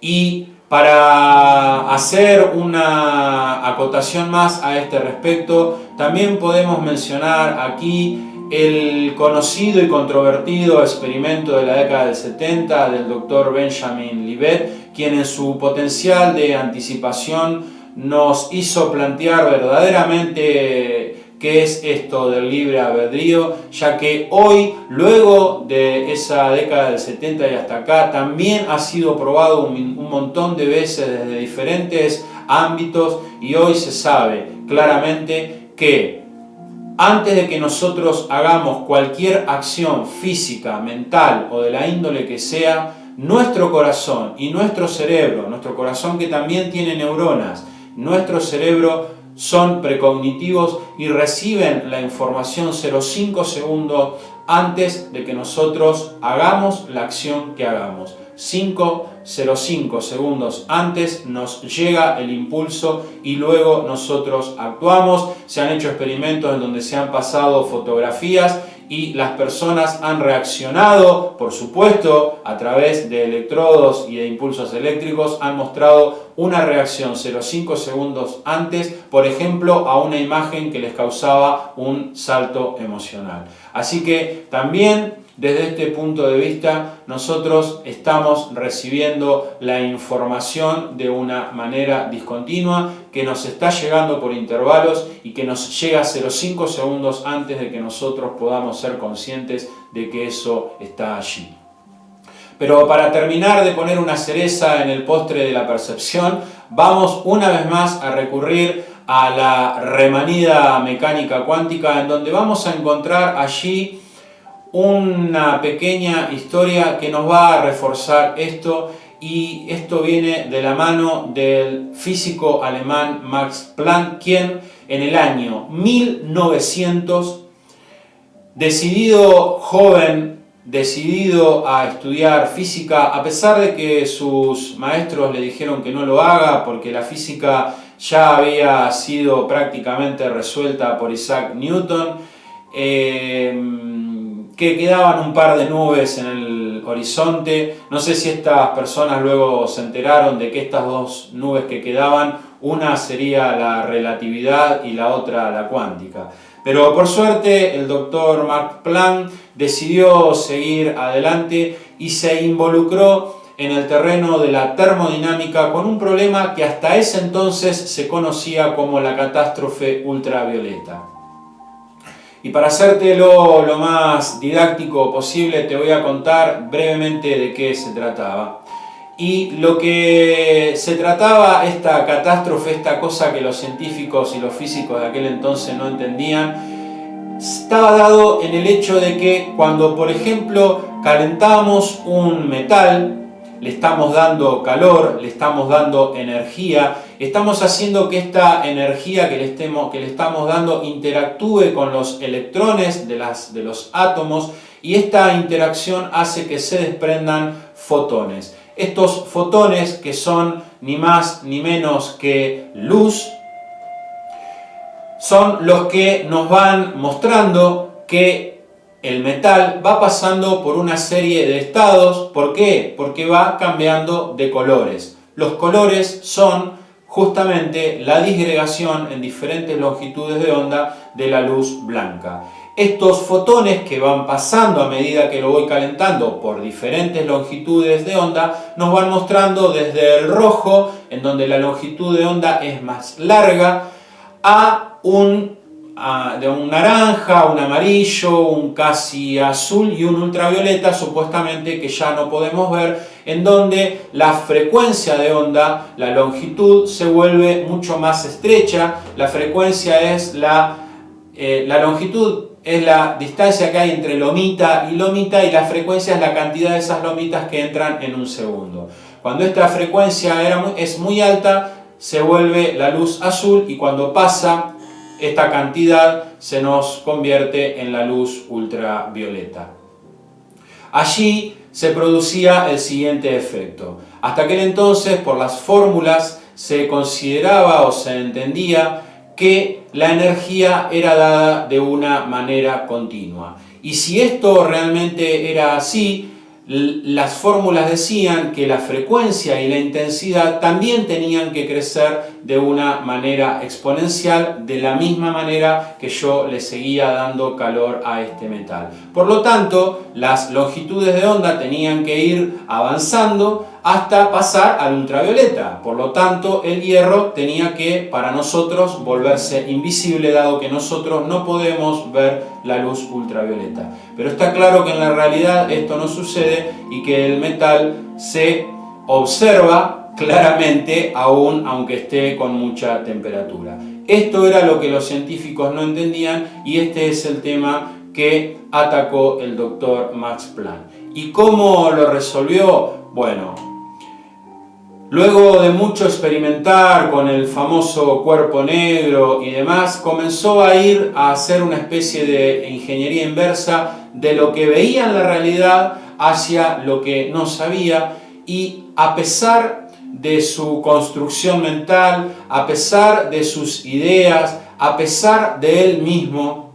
Y para hacer una acotación más a este respecto, también podemos mencionar aquí el conocido y controvertido experimento de la década del 70 del Dr. Benjamin Libet, quien en su potencial de anticipación nos hizo plantear verdaderamente qué es esto del libre albedrío, ya que hoy, luego de esa década del 70 y hasta acá, también ha sido probado un montón de veces desde diferentes ámbitos, y hoy se sabe claramente que antes de que nosotros hagamos cualquier acción física, mental o de la índole que sea, nuestro corazón y nuestro cerebro, nuestro corazón que también tiene neuronas, nuestro cerebro son precognitivos y reciben la información 0,5 segundos antes de que nosotros hagamos la acción que hagamos. 0,5 segundos antes nos llega el impulso y luego nosotros actuamos. Se han hecho experimentos en donde se han pasado fotografías y las personas han reaccionado, por supuesto, a través de electrodos y de impulsos eléctricos, han mostrado una reacción 0,5 segundos antes, por ejemplo, a una imagen que les causaba un salto emocional. Así que también desde este punto de vista nosotros estamos recibiendo la información de una manera discontinua que nos está llegando por intervalos y que nos llega 0,5 segundos antes de que nosotros podamos ser conscientes de que eso está allí. Pero para terminar de poner una cereza en el postre de la percepción, vamos una vez más a recurrir a la remanida mecánica cuántica, en donde vamos a encontrar allí una pequeña historia que nos va a reforzar esto, y esto viene de la mano del físico alemán Max Planck, quien en el año 1900, decidido a estudiar física, a pesar de que sus maestros le dijeron que no lo haga porque la física ya había sido prácticamente resuelta por Isaac Newton, que quedaban un par de nubes en el horizonte. No sé si estas personas luego se enteraron de que estas dos nubes que quedaban, una sería la relatividad y la otra la cuántica. Pero por suerte el doctor Max Planck decidió seguir adelante y se involucró en el terreno de la termodinámica con un problema que hasta ese entonces se conocía como la catástrofe ultravioleta. Y para hacértelo lo más didáctico posible, te voy a contar brevemente de qué se trataba. Y lo que se trataba, esta catástrofe, esta cosa que los científicos y los físicos de aquel entonces no entendían, estaba dado en el hecho de que cuando, por ejemplo, calentamos un metal, le estamos dando calor, le estamos dando energía, estamos haciendo que esta energía que le estamos dando interactúe con los electrones de los átomos, y esta interacción hace que se desprendan fotones. Estos fotones, que son ni más ni menos que luz, son los que nos van mostrando que el metal va pasando por una serie de estados. ¿Por qué? Porque va cambiando de colores. Los colores son justamente la disgregación en diferentes longitudes de onda de la luz blanca. Estos fotones que van pasando a medida que lo voy calentando por diferentes longitudes de onda, nos van mostrando desde el rojo, en donde la longitud de onda es más larga, de un naranja, un amarillo, un casi azul y un ultravioleta, supuestamente que ya no podemos ver, en donde la frecuencia de onda, la longitud, se vuelve mucho más estrecha. La frecuencia es la longitud es la distancia que hay entre lomita, y la frecuencia es la cantidad de esas lomitas que entran en un segundo. Cuando esta frecuencia es muy alta, se vuelve la luz azul, y cuando pasa esta cantidad se nos convierte en la luz ultravioleta. Allí se producía el siguiente efecto. Hasta aquel entonces, por las fórmulas, se consideraba o se entendía que la energía era dada de una manera continua. Y si esto realmente era así, las fórmulas decían que la frecuencia y la intensidad también tenían que crecer de una manera exponencial, de la misma manera que yo le seguía dando calor a este metal. Por lo tanto, las longitudes de onda tenían que ir avanzando hasta pasar al ultravioleta. Por lo tanto, el hierro tenía que, para nosotros, volverse invisible, dado que nosotros no podemos ver la luz ultravioleta. Pero está claro que en la realidad esto no sucede, y que el metal se observa claramente aún aunque esté con mucha temperatura. Esto era lo que los científicos no entendían, y este es el tema que atacó el doctor Max Planck. ¿Y cómo lo resolvió? Bueno, luego de mucho experimentar con el famoso cuerpo negro y demás, comenzó a ir a hacer una especie de ingeniería inversa de lo que veía en la realidad hacia lo que no sabía, y a pesar de su construcción mental, a pesar de sus ideas, a pesar de él mismo,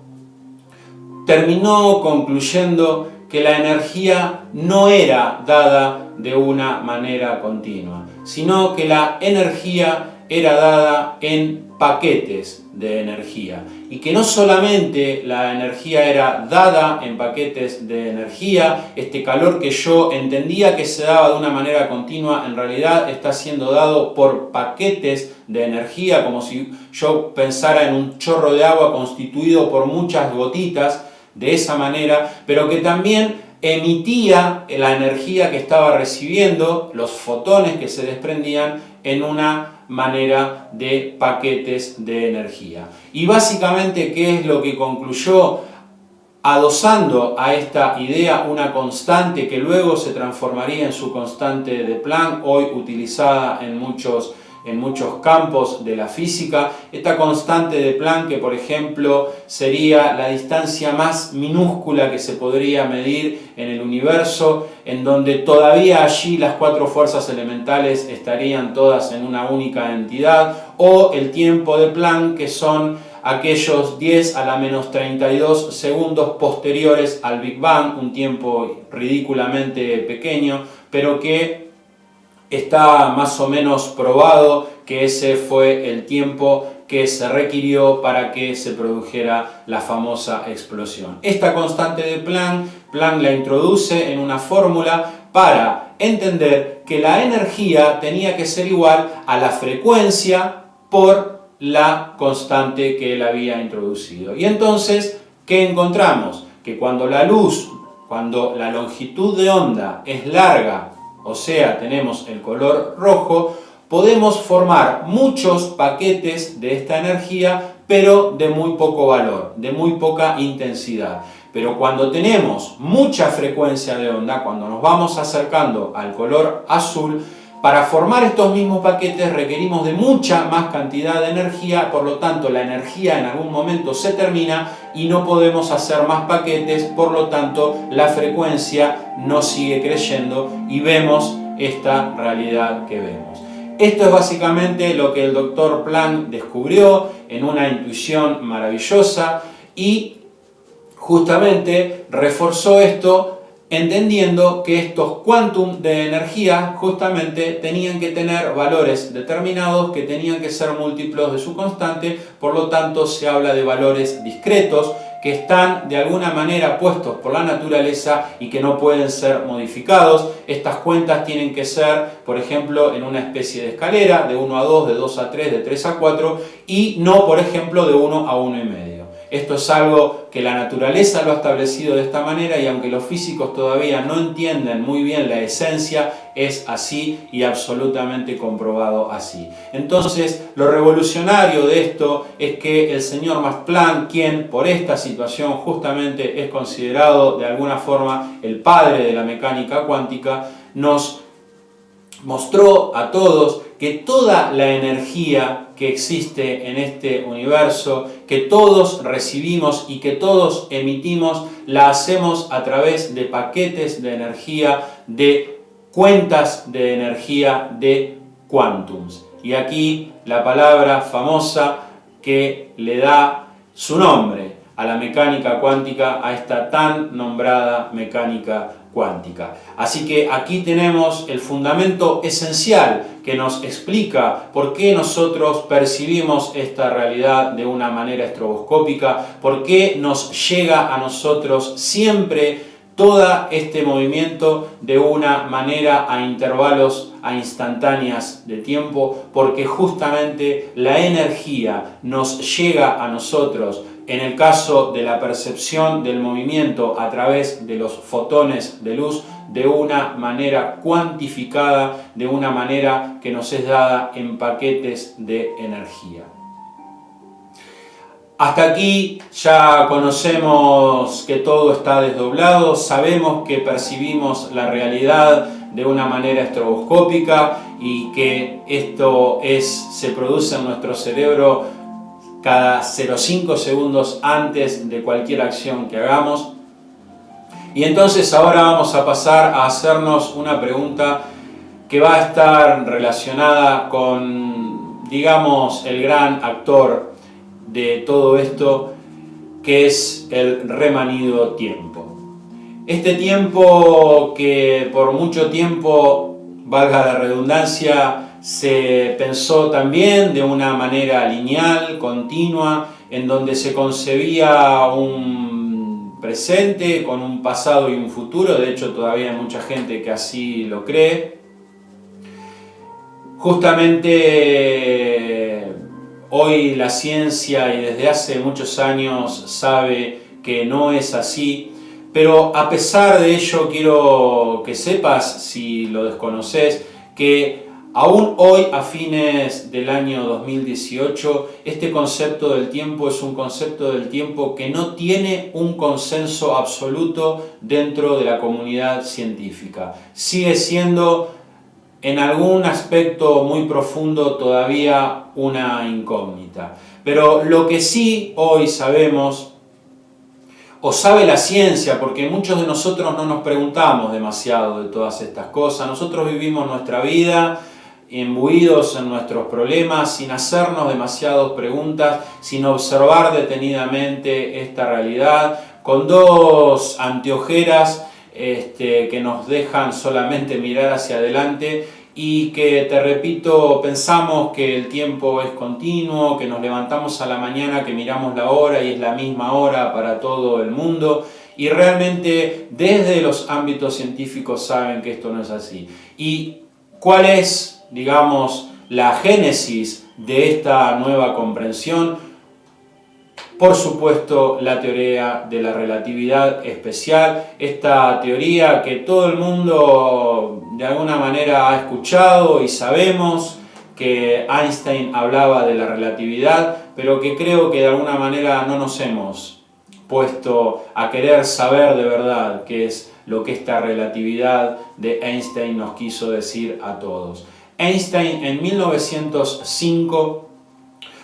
terminó concluyendo que la energía no era dada de una manera continua, sino que la energía era dada en paquetes de energía, y que no solamente la energía era dada en paquetes de energía, este calor que yo entendía que se daba de una manera continua, en realidad está siendo dado por paquetes de energía, como si yo pensara en un chorro de agua constituido por muchas gotitas, de esa manera, pero que también emitía la energía que estaba recibiendo, los fotones que se desprendían, en una manera de paquetes de energía. Y básicamente, ¿qué es lo que concluyó? Adosando a esta idea una constante que luego se transformaría en su constante de Planck, hoy utilizada en muchos campos de la física. Esta constante de Planck, que por ejemplo sería la distancia más minúscula que se podría medir en el universo, en donde todavía allí las 4 fuerzas elementales estarían todas en una única entidad, o el tiempo de Planck, que son aquellos 10 a la menos 32 segundos posteriores al Big Bang, un tiempo ridículamente pequeño, pero que está más o menos probado que ese fue el tiempo que se requirió para que se produjera la famosa explosión. Esta constante de Planck la introduce en una fórmula para entender que la energía tenía que ser igual a la frecuencia por la constante que él había introducido. Y entonces, ¿qué encontramos? Que cuando la longitud de onda es larga, o sea, tenemos el color rojo, podemos formar muchos paquetes de esta energía, pero de muy poco valor, de muy poca intensidad. Pero cuando tenemos mucha frecuencia de onda, cuando nos vamos acercando al color azul, para formar estos mismos paquetes requerimos de mucha más cantidad de energía, por lo tanto la energía en algún momento se termina y no podemos hacer más paquetes, por lo tanto la frecuencia no sigue creciendo y vemos esta realidad que vemos. Esto es básicamente lo que el doctor Planck descubrió en una intuición maravillosa y justamente reforzó esto entendiendo que estos quantum de energía justamente tenían que tener valores determinados que tenían que ser múltiplos de su constante, por lo tanto se habla de valores discretos que están de alguna manera puestos por la naturaleza y que no pueden ser modificados. Estas cuentas tienen que ser, por ejemplo, en una especie de escalera, de 1 a 2, de 2 a 3, de 3 a 4, y no, por ejemplo, de 1 a 1,5. Esto es algo que la naturaleza lo ha establecido de esta manera y aunque los físicos todavía no entienden muy bien la esencia, es así y absolutamente comprobado así. Entonces, lo revolucionario de esto es que el señor Max Planck, quien por esta situación justamente es considerado de alguna forma el padre de la mecánica cuántica, nos mostró a todos que toda la energía que existe en este universo, que todos recibimos y que todos emitimos, la hacemos a través de paquetes de energía, de cuentas de energía, de quantums. Y aquí la palabra famosa que le da su nombre a la mecánica cuántica, a esta tan nombrada mecánica cuántica. Así que aquí tenemos el fundamento esencial que nos explica por qué nosotros percibimos esta realidad de una manera estroboscópica, por qué nos llega a nosotros siempre todo este movimiento de una manera a intervalos, a instantáneas de tiempo, porque justamente la energía nos llega a nosotros en el caso de la percepción del movimiento a través de los fotones de luz de una manera cuantificada, de una manera que nos es dada en paquetes de energía. Hasta aquí ya conocemos que todo está desdoblado, sabemos que percibimos la realidad de una manera estroboscópica y que esto se produce en nuestro cerebro cada 0,5 segundos antes de cualquier acción que hagamos. Y entonces ahora vamos a pasar a hacernos una pregunta que va a estar relacionada con, digamos, el gran actor de todo esto, que es el remanido tiempo. Este tiempo que por mucho tiempo, valga la redundancia, se pensó también de una manera lineal, continua, en donde se concebía un presente con un pasado y un futuro. De hecho, todavía hay mucha gente que así lo cree. Justamente hoy la ciencia, y desde hace muchos años, sabe que no es así. Pero a pesar de ello, quiero que sepas, si lo desconoces, que aún hoy, a fines del año 2018, este concepto del tiempo es un concepto del tiempo que no tiene un consenso absoluto dentro de la comunidad científica. Sigue siendo, en algún aspecto muy profundo, todavía una incógnita. Pero lo que sí hoy sabemos, o sabe la ciencia, porque muchos de nosotros no nos preguntamos demasiado de todas estas cosas. Nosotros vivimos nuestra vida imbuidos en nuestros problemas, sin hacernos demasiadas preguntas, sin observar detenidamente esta realidad, con dos anteojeras que nos dejan solamente mirar hacia adelante, y que, te repito, pensamos que el tiempo es continuo, que nos levantamos a la mañana, que miramos la hora y es la misma hora para todo el mundo, y realmente desde los ámbitos científicos saben que esto no es así. ¿Y cuál es, digamos, la génesis de esta nueva comprensión? Por supuesto, la teoría de la relatividad especial, esta teoría que todo el mundo de alguna manera ha escuchado, y sabemos que Einstein hablaba de la relatividad, pero que creo que de alguna manera no nos hemos puesto a querer saber de verdad qué es lo que esta relatividad de Einstein nos quiso decir a todos. Einstein, en 1905,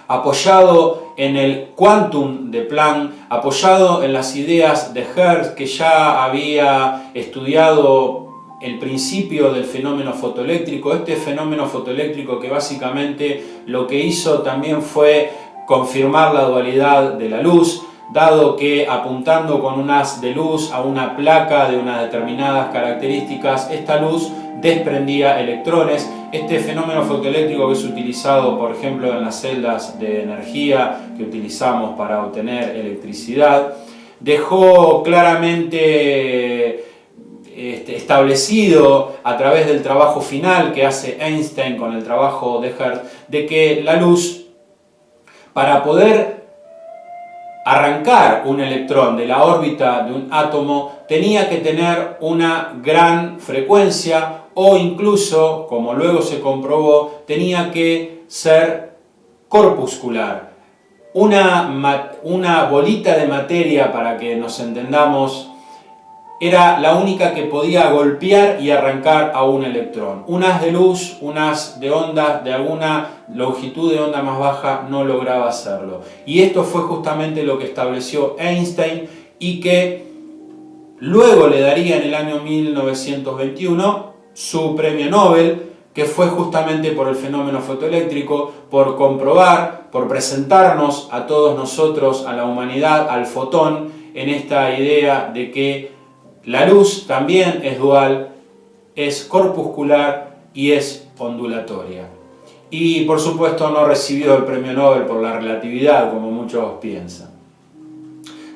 apoyado en el Quantum de Planck, apoyado en las ideas de Hertz, que ya había estudiado el principio del fenómeno fotoeléctrico, este fenómeno fotoeléctrico que básicamente lo que hizo también fue confirmar la dualidad de la luz, dado que apuntando con un haz de luz a una placa de unas determinadas características, esta luz desprendía electrones. Este fenómeno fotoeléctrico, que es utilizado, por ejemplo, en las celdas de energía que utilizamos para obtener electricidad, dejó claramente establecido a través del trabajo final que hace Einstein con el trabajo de Hertz, de que la luz, para poder arrancar un electrón de la órbita de un átomo, tenía que tener una gran frecuencia, o incluso, como luego se comprobó, tenía que ser corpuscular. Una bolita de materia, para que nos entendamos, era la única que podía golpear y arrancar a un electrón. Un haz de luz, un haz de onda de alguna longitud de onda más baja no lograba hacerlo. Y esto fue justamente lo que estableció Einstein, y que luego le daría en el año 1921 su premio Nobel, que fue justamente por el fenómeno fotoeléctrico, por comprobar, por presentarnos a todos nosotros, a la humanidad, al fotón, en esta idea de que la luz también es dual, es corpuscular y es ondulatoria. Y por supuesto no recibió el premio Nobel por la relatividad, como muchos piensan.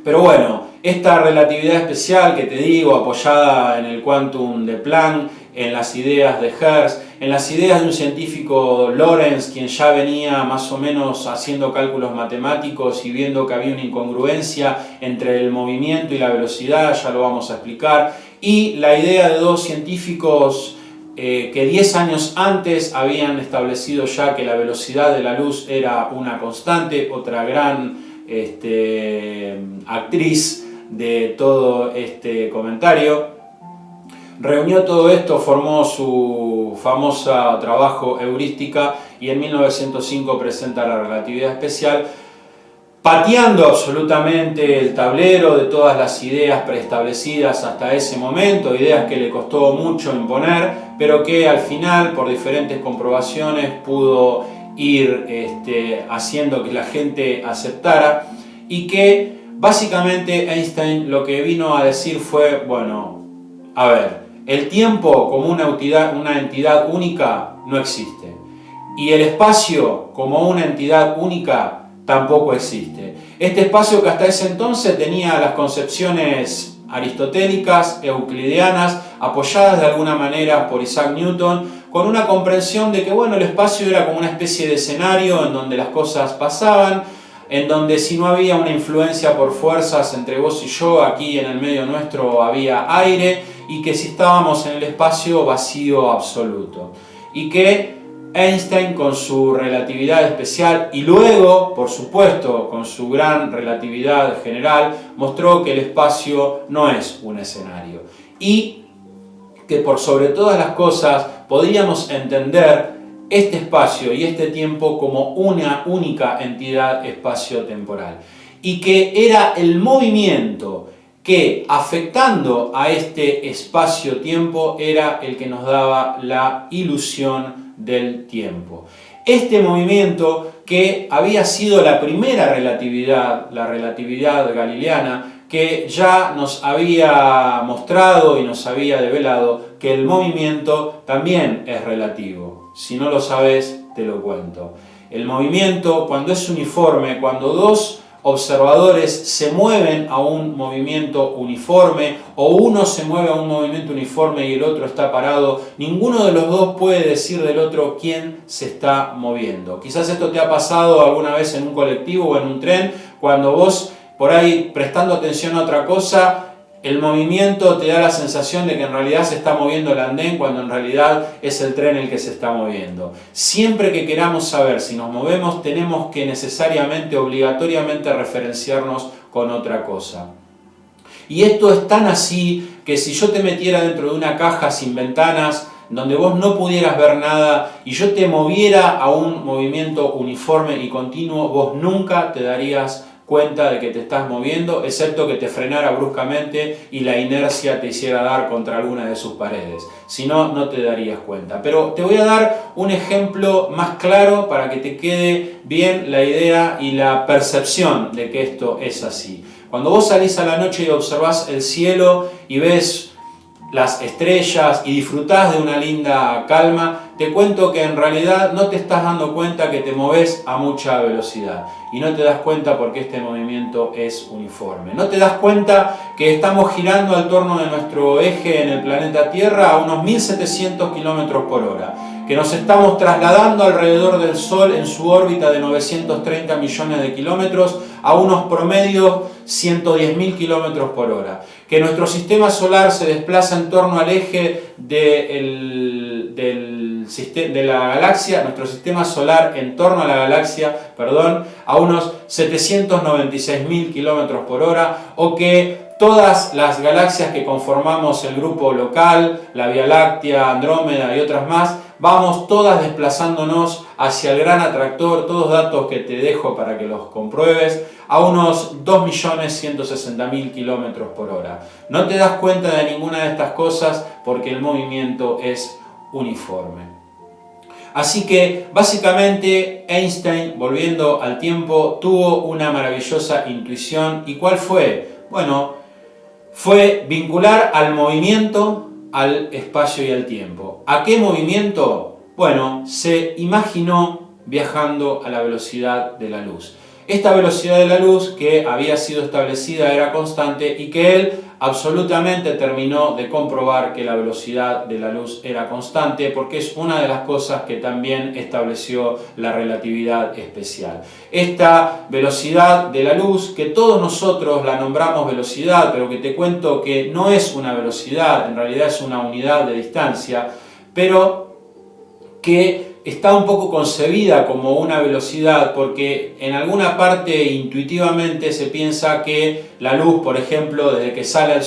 Pero bueno, esta relatividad especial que te digo, apoyada en el Quantum de Planck, en las ideas de Hertz, en las ideas de un científico, Lorentz, quien ya venía más o menos haciendo cálculos matemáticos y viendo que había una incongruencia entre el movimiento y la velocidad, ya lo vamos a explicar, y la idea de dos científicos que 10 años antes habían establecido ya que la velocidad de la luz era una constante, otra gran actriz de todo este comentario. Reunió todo esto, formó su famoso trabajo Heurística, y en 1905 presenta la relatividad especial. pateando absolutamente el tablero de todas las ideas preestablecidas hasta ese momento, ideas que le costó mucho imponer, pero que al final, por diferentes comprobaciones, pudo ir haciendo que la gente aceptara, y que básicamente Einstein lo que vino a decir fue, bueno, a ver, el tiempo como una entidad única no existe, y el espacio como una entidad única tampoco existe. Este espacio que hasta ese entonces tenía las concepciones aristotélicas, euclidianas, apoyadas de alguna manera por Isaac Newton, con una comprensión de que, bueno, el espacio era como una especie de escenario en donde las cosas pasaban, en donde si no había una influencia por fuerzas entre vos y yo, aquí en el medio nuestro había aire, y que si estábamos en el espacio, vacío absoluto. Y que Einstein, con su relatividad especial y luego, por supuesto, con su gran relatividad general, mostró que el espacio no es un escenario, y que por sobre todas las cosas podríamos entender este espacio y este tiempo como una única entidad espacio-temporal, y que era el movimiento que, afectando a este espacio-tiempo, era el que nos daba la ilusión del tiempo. Este movimiento, que había sido la primera relatividad, la relatividad galileana, que ya nos había mostrado y nos había develado que el movimiento también es relativo. Si no lo sabes, te lo cuento. El movimiento, cuando es uniforme, cuando dos observadores se mueven a un movimiento uniforme, o uno se mueve a un movimiento uniforme y el otro está parado, ninguno de los dos puede decir del otro quién se está moviendo. Quizás esto te ha pasado alguna vez en un colectivo o en un tren, cuando vos por ahí, prestando atención a otra cosa, el movimiento te da la sensación de que en realidad se está moviendo el andén, cuando en realidad es el tren el que se está moviendo. Siempre que queramos saber si nos movemos, tenemos que necesariamente, obligatoriamente referenciarnos con otra cosa. Y esto es tan así que si yo te metiera dentro de una caja sin ventanas, donde vos no pudieras ver nada, y yo te moviera a un movimiento uniforme y continuo, vos nunca te darías cuenta de que te estás moviendo, excepto que te frenara bruscamente y la inercia te hiciera dar contra alguna de sus paredes. Si no, no te darías cuenta. Pero te voy a dar un ejemplo más claro para que te quede bien la idea y la percepción de que esto es así. Cuando vos salís a la noche y observás el cielo y ves las estrellas y disfrutás de una linda calma, te cuento que en realidad no te estás dando cuenta que te moves a mucha velocidad, y no te das cuenta porque este movimiento es uniforme. No te das cuenta que estamos girando al torno de nuestro eje en el planeta Tierra a unos 1700 km por hora, que nos estamos trasladando alrededor del Sol en su órbita de 930 millones de kilómetros a unos promedios 110.000 kilómetros por hora, que nuestro sistema solar se desplaza en torno al eje de la galaxia, nuestro sistema solar en torno a la galaxia, a unos 796.000 kilómetros por hora, o que todas las galaxias que conformamos el grupo local, la Vía Láctea, Andrómeda y otras más, vamos todas desplazándonos hacia el gran atractor, todos datos que te dejo para que los compruebes, a unos 2.160.000 kilómetros por hora. No te das cuenta de ninguna de estas cosas porque el movimiento es uniforme. Así que, básicamente, Einstein, volviendo al tiempo, tuvo una maravillosa intuición. ¿Y cuál fue? Bueno, fue vincular al movimiento al espacio y al tiempo. ¿A qué movimiento? Bueno, se imaginó viajando a la velocidad de la luz. Esta velocidad de la luz, que había sido establecida, era constante, y que él absolutamente terminó de comprobar que la velocidad de la luz era constante, porque es una de las cosas que también estableció la relatividad especial. Esta velocidad de la luz, que todos nosotros la nombramos velocidad, pero que te cuento que no es una velocidad, en realidad es una unidad de distancia, pero que está un poco concebida como una velocidad porque en alguna parte intuitivamente se piensa que la luz, por ejemplo, desde que sale del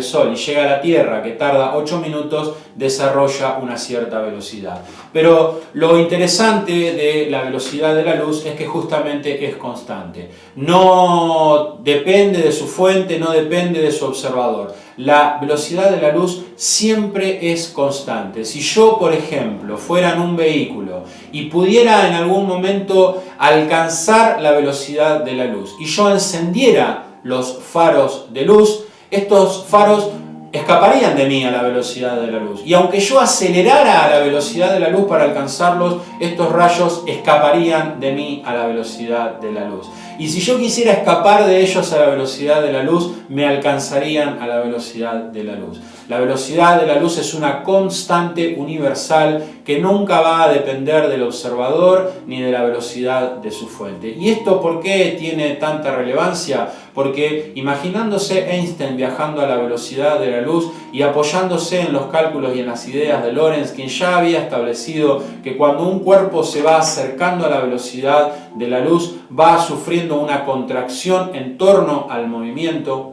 sol y llega a la Tierra, que tarda 8 minutos, desarrolla una cierta velocidad. Pero lo interesante de la velocidad de la luz es que justamente es constante. No depende de su fuente, no depende de su observador. La velocidad de la luz siempre es constante. Si yo, por ejemplo, fuera en un vehículo y pudiera en algún momento alcanzar la velocidad de la luz y yo encendiera los faros de luz, estos faros escaparían de mí a la velocidad de la luz. Y aunque yo acelerara a la velocidad de la luz para alcanzarlos, estos rayos escaparían de mí a la velocidad de la luz. Y si yo quisiera escapar de ellos a la velocidad de la luz, me alcanzarían a la velocidad de la luz. La velocidad de la luz es una constante universal que nunca va a depender del observador ni de la velocidad de su fuente. ¿Y esto por qué tiene tanta relevancia? Porque imaginándose Einstein viajando a la velocidad de la luz y apoyándose en los cálculos y en las ideas de Lorentz, quien ya había establecido que cuando un cuerpo se va acercando a la velocidad de la luz va sufriendo una contracción en torno al movimiento,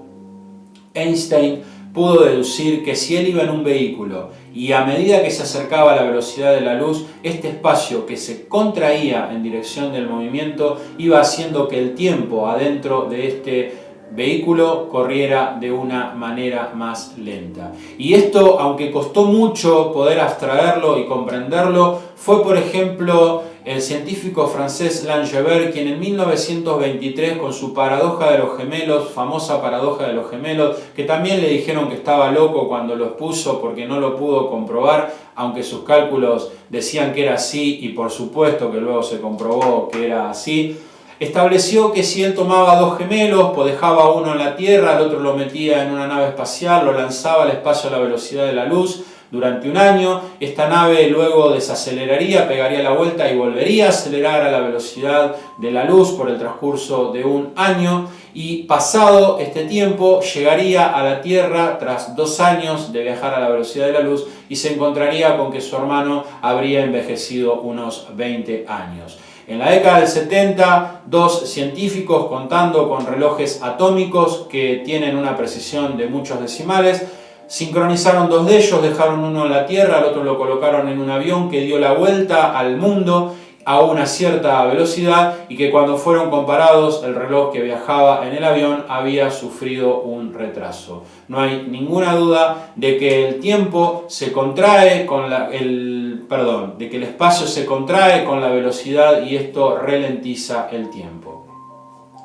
Einstein pudo deducir que si él iba en un vehículo y a medida que se acercaba a la velocidad de la luz, este espacio que se contraía en dirección del movimiento iba haciendo que el tiempo adentro de este vehículo corriera de una manera más lenta. Y esto, aunque costó mucho poder abstraerlo y comprenderlo, fue por ejemplo el científico francés Langevin, quien en 1923 con su paradoja de los gemelos, famosa paradoja de los gemelos, que también le dijeron que estaba loco cuando lo expuso porque no lo pudo comprobar, aunque sus cálculos decían que era así y por supuesto que luego se comprobó que era así, estableció que si él tomaba dos gemelos, pues dejaba uno en la Tierra, el otro lo metía en una nave espacial, lo lanzaba al espacio a la velocidad de la luz durante un año, esta nave luego desaceleraría, pegaría la vuelta y volvería a acelerar a la velocidad de la luz por el transcurso de un año, y pasado este tiempo llegaría a la Tierra tras 2 años de viajar a la velocidad de la luz y se encontraría con que su hermano habría envejecido unos 20 años. En la década del 70, 2 científicos contando con relojes atómicos que tienen una precisión de muchos decimales, sincronizaron 2 de ellos, dejaron uno en la Tierra, al otro lo colocaron en un avión que dio la vuelta al mundo a una cierta velocidad y que cuando fueron comparados el reloj que viajaba en el avión había sufrido un retraso. No hay ninguna duda de que el tiempo se contrae con de que el espacio se contrae con la velocidad y esto ralentiza el tiempo.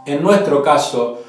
En nuestro caso,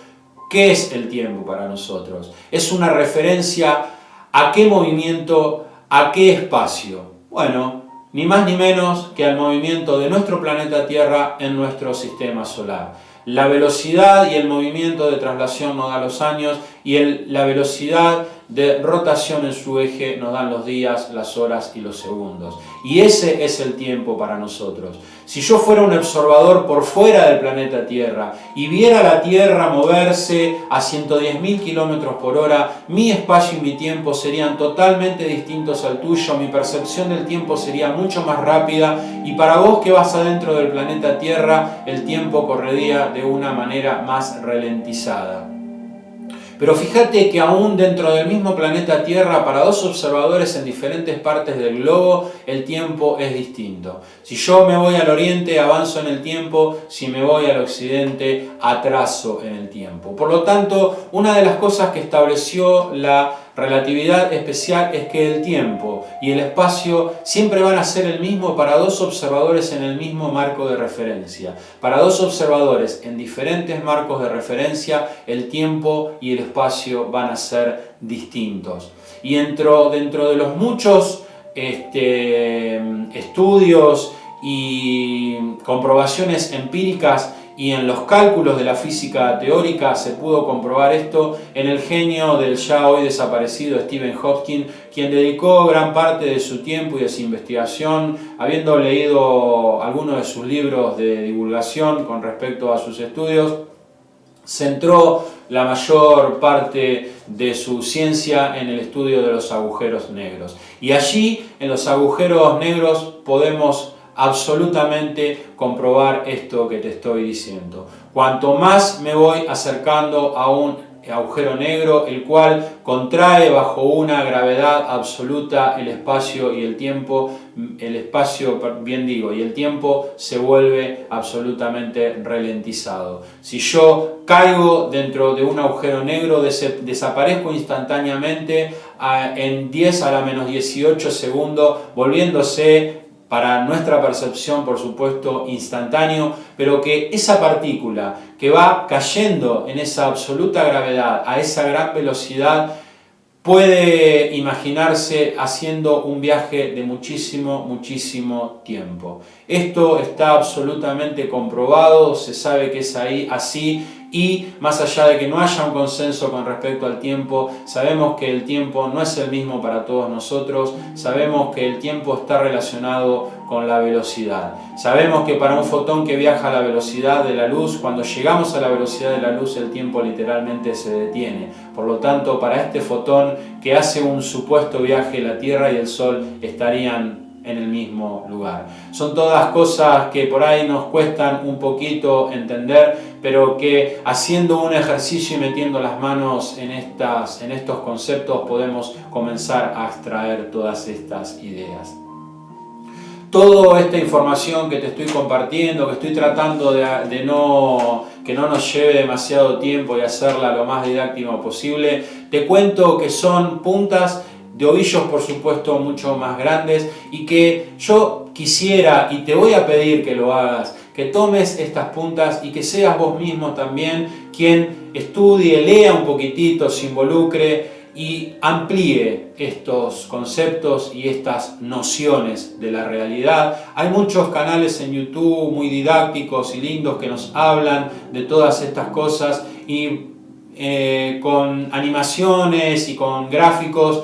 ¿qué es el tiempo para nosotros? Es una referencia a qué movimiento, a qué espacio. Bueno, ni más ni menos que al movimiento de nuestro planeta Tierra en nuestro sistema solar. La velocidad y el movimiento de traslación nos dan los años y la velocidad de rotación en su eje nos dan los días, las horas y los segundos. Y ese es el tiempo para nosotros. Si yo fuera un observador por fuera del planeta Tierra y viera la Tierra moverse a 110.000 kilómetros por hora, mi espacio y mi tiempo serían totalmente distintos al tuyo, mi percepción del tiempo sería mucho más rápida y para vos que vas adentro del planeta Tierra, el tiempo correría de una manera más ralentizada. Pero fíjate que aún dentro del mismo planeta Tierra, para 2 observadores en diferentes partes del globo, el tiempo es distinto. Si yo me voy al oriente, avanzo en el tiempo. Si me voy al occidente, atraso en el tiempo. Por lo tanto, una de las cosas que estableció la relatividad especial es que el tiempo y el espacio siempre van a ser el mismo para 2 observadores en el mismo marco de referencia. Para 2 observadores en diferentes marcos de referencia, el tiempo y el espacio van a ser distintos. Y dentro de los muchos estudios y comprobaciones empíricas y en los cálculos de la física teórica se pudo comprobar esto en el genio del ya hoy desaparecido Stephen Hawking, quien dedicó gran parte de su tiempo y de su investigación, habiendo leído algunos de sus libros de divulgación con respecto a sus estudios, centró la mayor parte de su ciencia en el estudio de los agujeros negros. Y allí, en los agujeros negros, podemos absolutamente comprobar esto que te estoy diciendo. Cuanto más me voy acercando a un agujero negro, el cual contrae bajo una gravedad absoluta el espacio y el tiempo, y el tiempo se vuelve absolutamente ralentizado. Si yo caigo dentro de un agujero negro, desaparezco instantáneamente en 10 a la menos 18 segundos, volviéndose para nuestra percepción, por supuesto, instantáneo, pero que esa partícula que va cayendo en esa absoluta gravedad, a esa gran velocidad, puede imaginarse haciendo un viaje de muchísimo, muchísimo tiempo. Esto está absolutamente comprobado, se sabe que es así, y más allá de que no haya un consenso con respecto al tiempo, sabemos que el tiempo no es el mismo para todos nosotros, sabemos que el tiempo está relacionado con la velocidad. Sabemos que para un fotón que viaja a la velocidad de la luz, cuando llegamos a la velocidad de la luz, el tiempo literalmente se detiene. Por lo tanto, para este fotón que hace un supuesto viaje, la Tierra y el Sol estarían en el mismo lugar. Son todas cosas que por ahí nos cuestan un poquito entender, pero que haciendo un ejercicio y metiendo las manos en estos conceptos podemos comenzar a extraer todas estas ideas. Toda esta información que te estoy compartiendo, que estoy tratando que no nos lleve demasiado tiempo y hacerla lo más didáctico posible, te cuento que son puntas de ovillos, por supuesto, mucho más grandes, y que yo quisiera, y te voy a pedir que lo hagas, que tomes estas puntas y que seas vos mismo también quien estudie, lea un poquitito, se involucre y amplíe estos conceptos y estas nociones de la realidad. Hay muchos canales en YouTube muy didácticos y lindos que nos hablan de todas estas cosas y con animaciones y con gráficos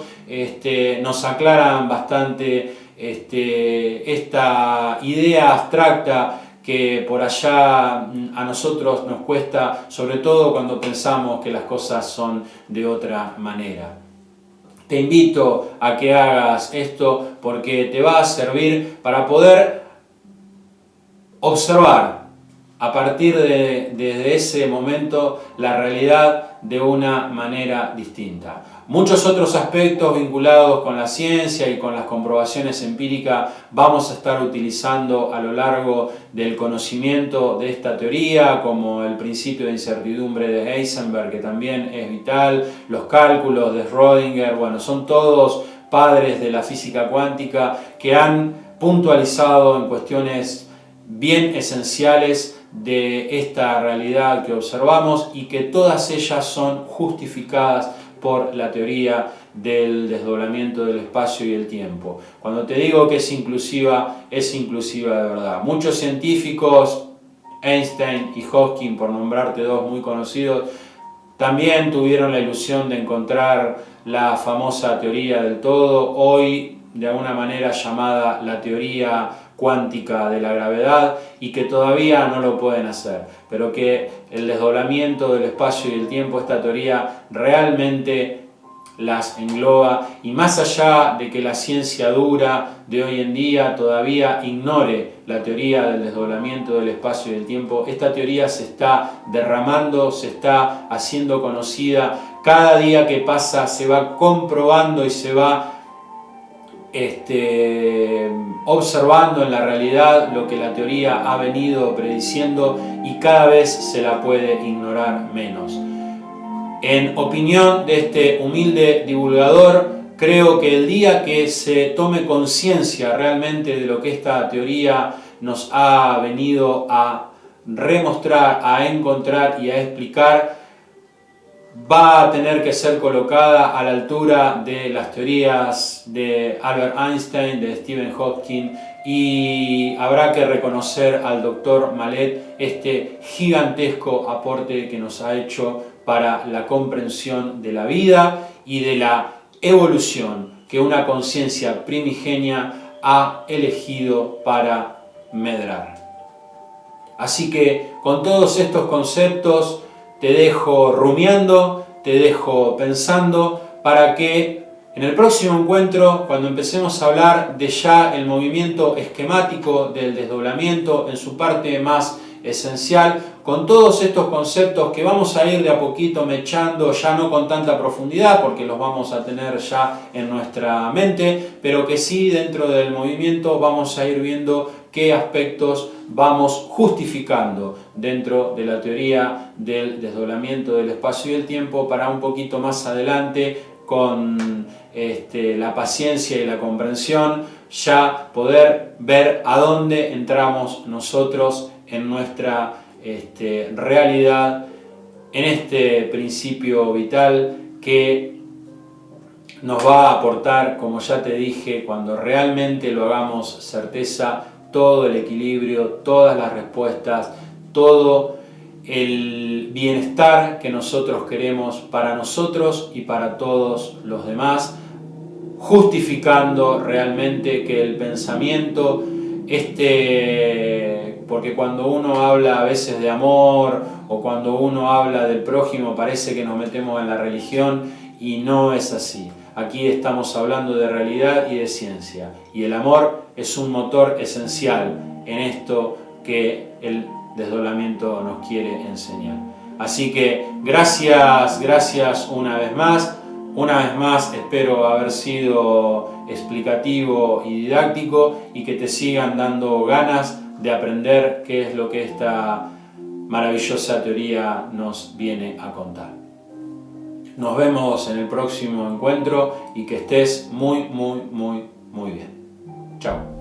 nos aclaran bastante esta idea abstracta que por allá a nosotros nos cuesta, sobre todo cuando pensamos que las cosas son de otra manera. Te invito a que hagas esto porque te va a servir para poder observar a partir de ese momento la realidad de una manera distinta. Muchos otros aspectos vinculados con la ciencia y con las comprobaciones empíricas vamos a estar utilizando a lo largo del conocimiento de esta teoría, como el principio de incertidumbre de Heisenberg, que también es vital, los cálculos de Schrödinger, bueno, son todos padres de la física cuántica que han puntualizado en cuestiones bien esenciales de esta realidad que observamos y que todas ellas son justificadas por la teoría del desdoblamiento del espacio y el tiempo. Cuando te digo que es inclusiva de verdad. Muchos científicos, Einstein y Hawking, por nombrarte dos muy conocidos, también tuvieron la ilusión de encontrar la famosa teoría del todo, hoy de alguna manera llamada la teoría cuántica de la gravedad, y que todavía no lo pueden hacer, pero que el desdoblamiento del espacio y el tiempo, esta teoría realmente las engloba, y más allá de que la ciencia dura de hoy en día todavía ignore la teoría del desdoblamiento del espacio y del tiempo, esta teoría se está derramando, se está haciendo conocida, cada día que pasa se va comprobando y se va observando en la realidad lo que la teoría ha venido prediciendo, y cada vez se la puede ignorar menos. En opinión de este humilde divulgador, creo que el día que se tome conciencia realmente de lo que esta teoría nos ha venido a remostrar, a encontrar y a explicar, va a tener que ser colocada a la altura de las teorías de Albert Einstein, de Stephen Hawking, y habrá que reconocer al doctor Malet este gigantesco aporte que nos ha hecho para la comprensión de la vida y de la evolución que una conciencia primigenia ha elegido para medrar. Así que con todos estos conceptos te dejo rumiando, te dejo pensando, para que en el próximo encuentro, cuando empecemos a hablar de ya el movimiento esquemático del desdoblamiento en su parte más esencial, con todos estos conceptos que vamos a ir de a poquito mechando, ya no con tanta profundidad porque los vamos a tener ya en nuestra mente, pero que sí dentro del movimiento vamos a ir viendo qué aspectos vamos justificando dentro de la teoría del desdoblamiento del espacio y el tiempo para un poquito más adelante con la paciencia y la comprensión ya poder ver a dónde entramos nosotros en nuestra realidad, en este principio vital que nos va a aportar, como ya te dije, cuando realmente lo hagamos certeza, todo el equilibrio, todas las respuestas, todo el bienestar que nosotros queremos para nosotros y para todos los demás, justificando realmente que el pensamiento, porque cuando uno habla a veces de amor o cuando uno habla del prójimo parece que nos metemos en la religión y no es así. Aquí estamos hablando de realidad y de ciencia y el amor es un motor esencial en esto que el desdoblamiento nos quiere enseñar. Así que gracias una vez más. Una vez más espero haber sido explicativo y didáctico y que te sigan dando ganas de aprender qué es lo que esta maravillosa teoría nos viene a contar. Nos vemos en el próximo encuentro y que estés muy bien. Chao.